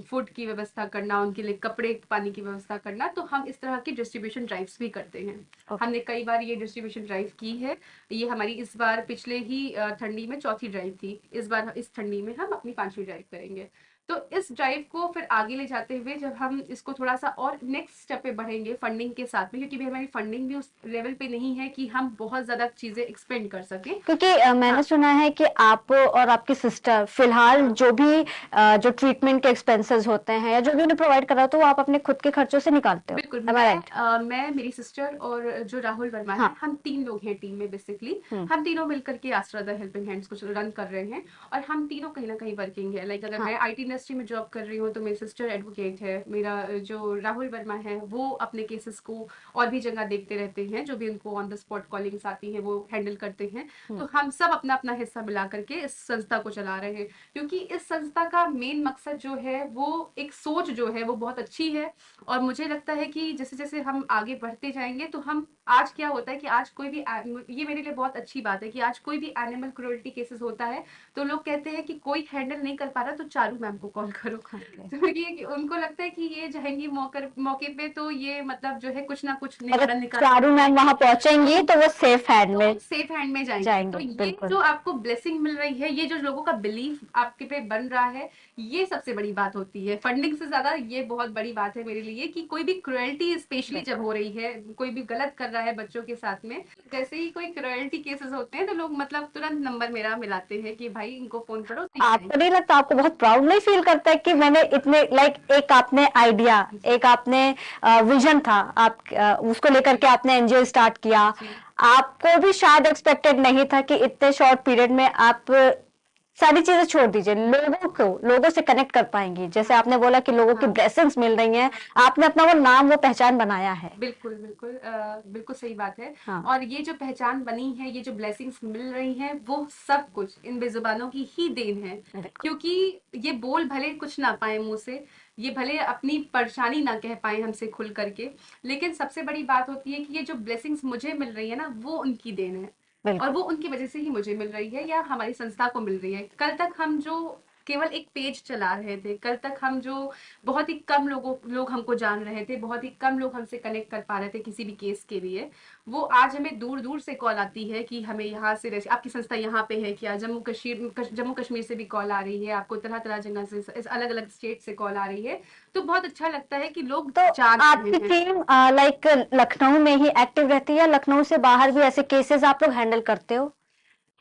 फूड की व्यवस्था करना, उनके लिए कपड़े पानी की व्यवस्था करना, तो हम इस तरह की डिस्ट्रीब्यूशन ड्राइव्स भी करते हैं। हमने कई बार ये डिस्ट्रीब्यूशन ड्राइव की है। ये हमारी इस बार पिछले ही ठंडी में चौथी ड्राइव थी। इस बार इस ठंडी में हम अपनी 5वीं ड्राइव करेंगे। तो इस ड्राइव को फिर आगे ले जाते हुए जब हम इसको थोड़ा सा और नेक्स्ट स्टेप पे बढ़ेंगे फंडिंग के साथ में, क्योंकि भी हमारी फंडिंग भी उस लेवल पे नहीं है कि हम बहुत ज्यादा चीजें एक्सपेंड कर सकें। क्योंकि मैंने हाँ। सुना है कि आप और आपकी सिस्टर फिलहाल जो भी जो ट्रीटमेंट के एक्सपेंसेस होते हैं या जो भी उन्हें प्रोवाइड करा तो वो आप अपने खुद के खर्चों से निकालते हो। बिल्कुल। Am I right? मैं मेरी सिस्टर और जो राहुल वर्मा है, हाँ। हम 3 लोग हैं टीम में बेसिकली। हम तीनों मिलकर के आसरा द हेल्पिंग हैंड्स को रन कर रहे हैं और हम तीनों कहीं ना कहीं वर्किंग है। लाइक अगर हाँ। मैं आईटी इंडस्ट्री में जॉब कर रही हूँ तो मेरी सिस्टर एडवोकेट है, मेरा जो राहुल वर्मा है वो अपने केसेस को और भी जगह देखते रहते हैं, जो भी उनको ऑन द स्पॉट कॉलिंग्स आती है वो हैंडल करते हैं। तो हम सब अपना अपना हिस्सा मिला करके इस संस्था को चला रहे हैं, क्योंकि इस संस्था का मेन मकसद जो है वो एक सोच जो है वो बहुत अच्छी है। और मुझे लगता है कि जैसे जैसे हम आगे बढ़ते जाएंगे तो हम आज क्या होता है कि आज कोई भी ये मेरे लिए बहुत अच्छी बात है कि आज कोई भी एनिमल क्रूरल्टी केसेस होता है तो लोग कहते हैं कि कोई हैंडल नहीं कर पा रहा तो चारू मैम को कॉल करो। तो ये उनको लगता है कि ये जाएंगी मौके पे तो ये मतलब जो है कुछ ना कुछ निवारण निकाल, चारू मैम वहां पहुंचेंगी तो वो सेफ हैंड में सेफ हैंड में जाएंगे। तो ये जो आपको ब्लेसिंग मिल रही है, ये जो लोगों का बिलीफ आपके पे बन रहा है, ये सबसे बड़ी बात होती है। फंडिंग से ज्यादा ये बहुत बड़ी बात है मेरे लिए कि कोई भी क्रुएल्टी स्पेशली जब हो रही है, कोई भी गलत कर रहा है बच्चों के साथ में, जैसे ही कोई क्रुएल्टी केसेस होते हैं तो लोग मतलब तुरंत नंबर मेरा मिलाते हैं कि भाई इनको फोन करो। आपको नहीं लगता, आपको बहुत प्राउड नहीं फील करता है कि मैंने इतने एक आपने आइडिया, एक आपने विजन था, आप उसको लेकर के आपने एनजीओ स्टार्ट किया, आपको भी शायद एक्सपेक्टेड नहीं था कि इतने शॉर्ट पीरियड में आप सारी चीजें छोड़ दीजिए, लोगों से कनेक्ट कर पाएंगी। जैसे आपने बोला कि लोगों की ब्लेसिंग्स मिल रही हैं, आपने अपना वो नाम वो पहचान बनाया है। बिल्कुल बिल्कुल बिल्कुल सही बात है। हाँ। और ये जो पहचान बनी है, ये जो ब्लेसिंग्स मिल रही हैं, वो सब कुछ इन बेजुबानों की ही देन है। क्योंकि ये बोल भले कुछ ना पाए मुंह से, ये भले अपनी परेशानी ना कह पाए हमसे खुल करके, लेकिन सबसे बड़ी बात होती है कि ये जो ब्लेसिंग्स मुझे मिल रही है ना, वो उनकी देन है और वो उनकी वजह से ही मुझे मिल रही है या हमारी संस्था को मिल रही है। कल तक हम जो केवल एक पेज चला रहे थे, कल तक हम जो बहुत ही कम लोग हमको जान रहे थे, बहुत ही कम लोग हमसे कनेक्ट कर पा रहे थे किसी भी केस के लिए, वो आज हमें दूर दूर से कॉल आती है कि हमें यहाँ से आपकी संस्था यहाँ पे है क्या, जम्मू कश्मीर से भी कॉल आ रही है, आपको तरह तरह जगह से अलग अलग स्टेट से कॉल आ रही है। तो बहुत अच्छा लगता है कि लोग तो जान आपकी रहे हैं। टीम लाइक लखनऊ में ही एक्टिव रहती है या लखनऊ से बाहर भी ऐसे केसेस आप लोग हैंडल करते हो?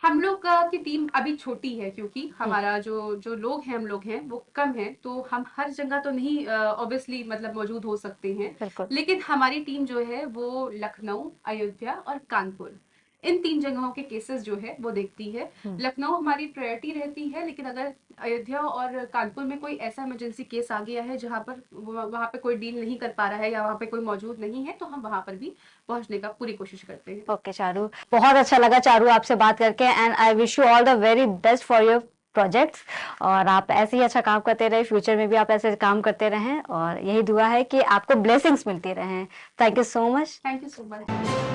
हम लोग की टीम अभी छोटी है क्योंकि हमारा जो लोग हैं, हम लोग हैं वो कम हैं, तो हम हर जगह तो नहीं ऑब्वियसली मतलब मौजूद हो सकते हैं। लेकिन हमारी टीम जो है वो लखनऊ, अयोध्या और कानपुर, इन 3 जगहों के केसेस जो है वो देखती है। लखनऊ हमारी प्रायोरिटी रहती है, लेकिन अगर अयोध्या और कानपुर में कोई ऐसा इमरजेंसी केस आ गया है जहाँ पर वहाँ पे कोई डील नहीं कर पा रहा है या वहाँ पे कोई मौजूद नहीं है, तो हम वहाँ पर भी पहुँचने का पूरी कोशिश करते हैं। ओके चारू, बहुत अच्छा लगा चारू आपसे बात करके, and I wish you all the very best for your projects. और आप ऐसे ही अच्छा काम करते रहे, फ्यूचर में भी आप ऐसे काम करते रहें और यही दुआ है कि आपको ब्लेसिंग्स मिलती रहें। Thank you so much. Thank you so much.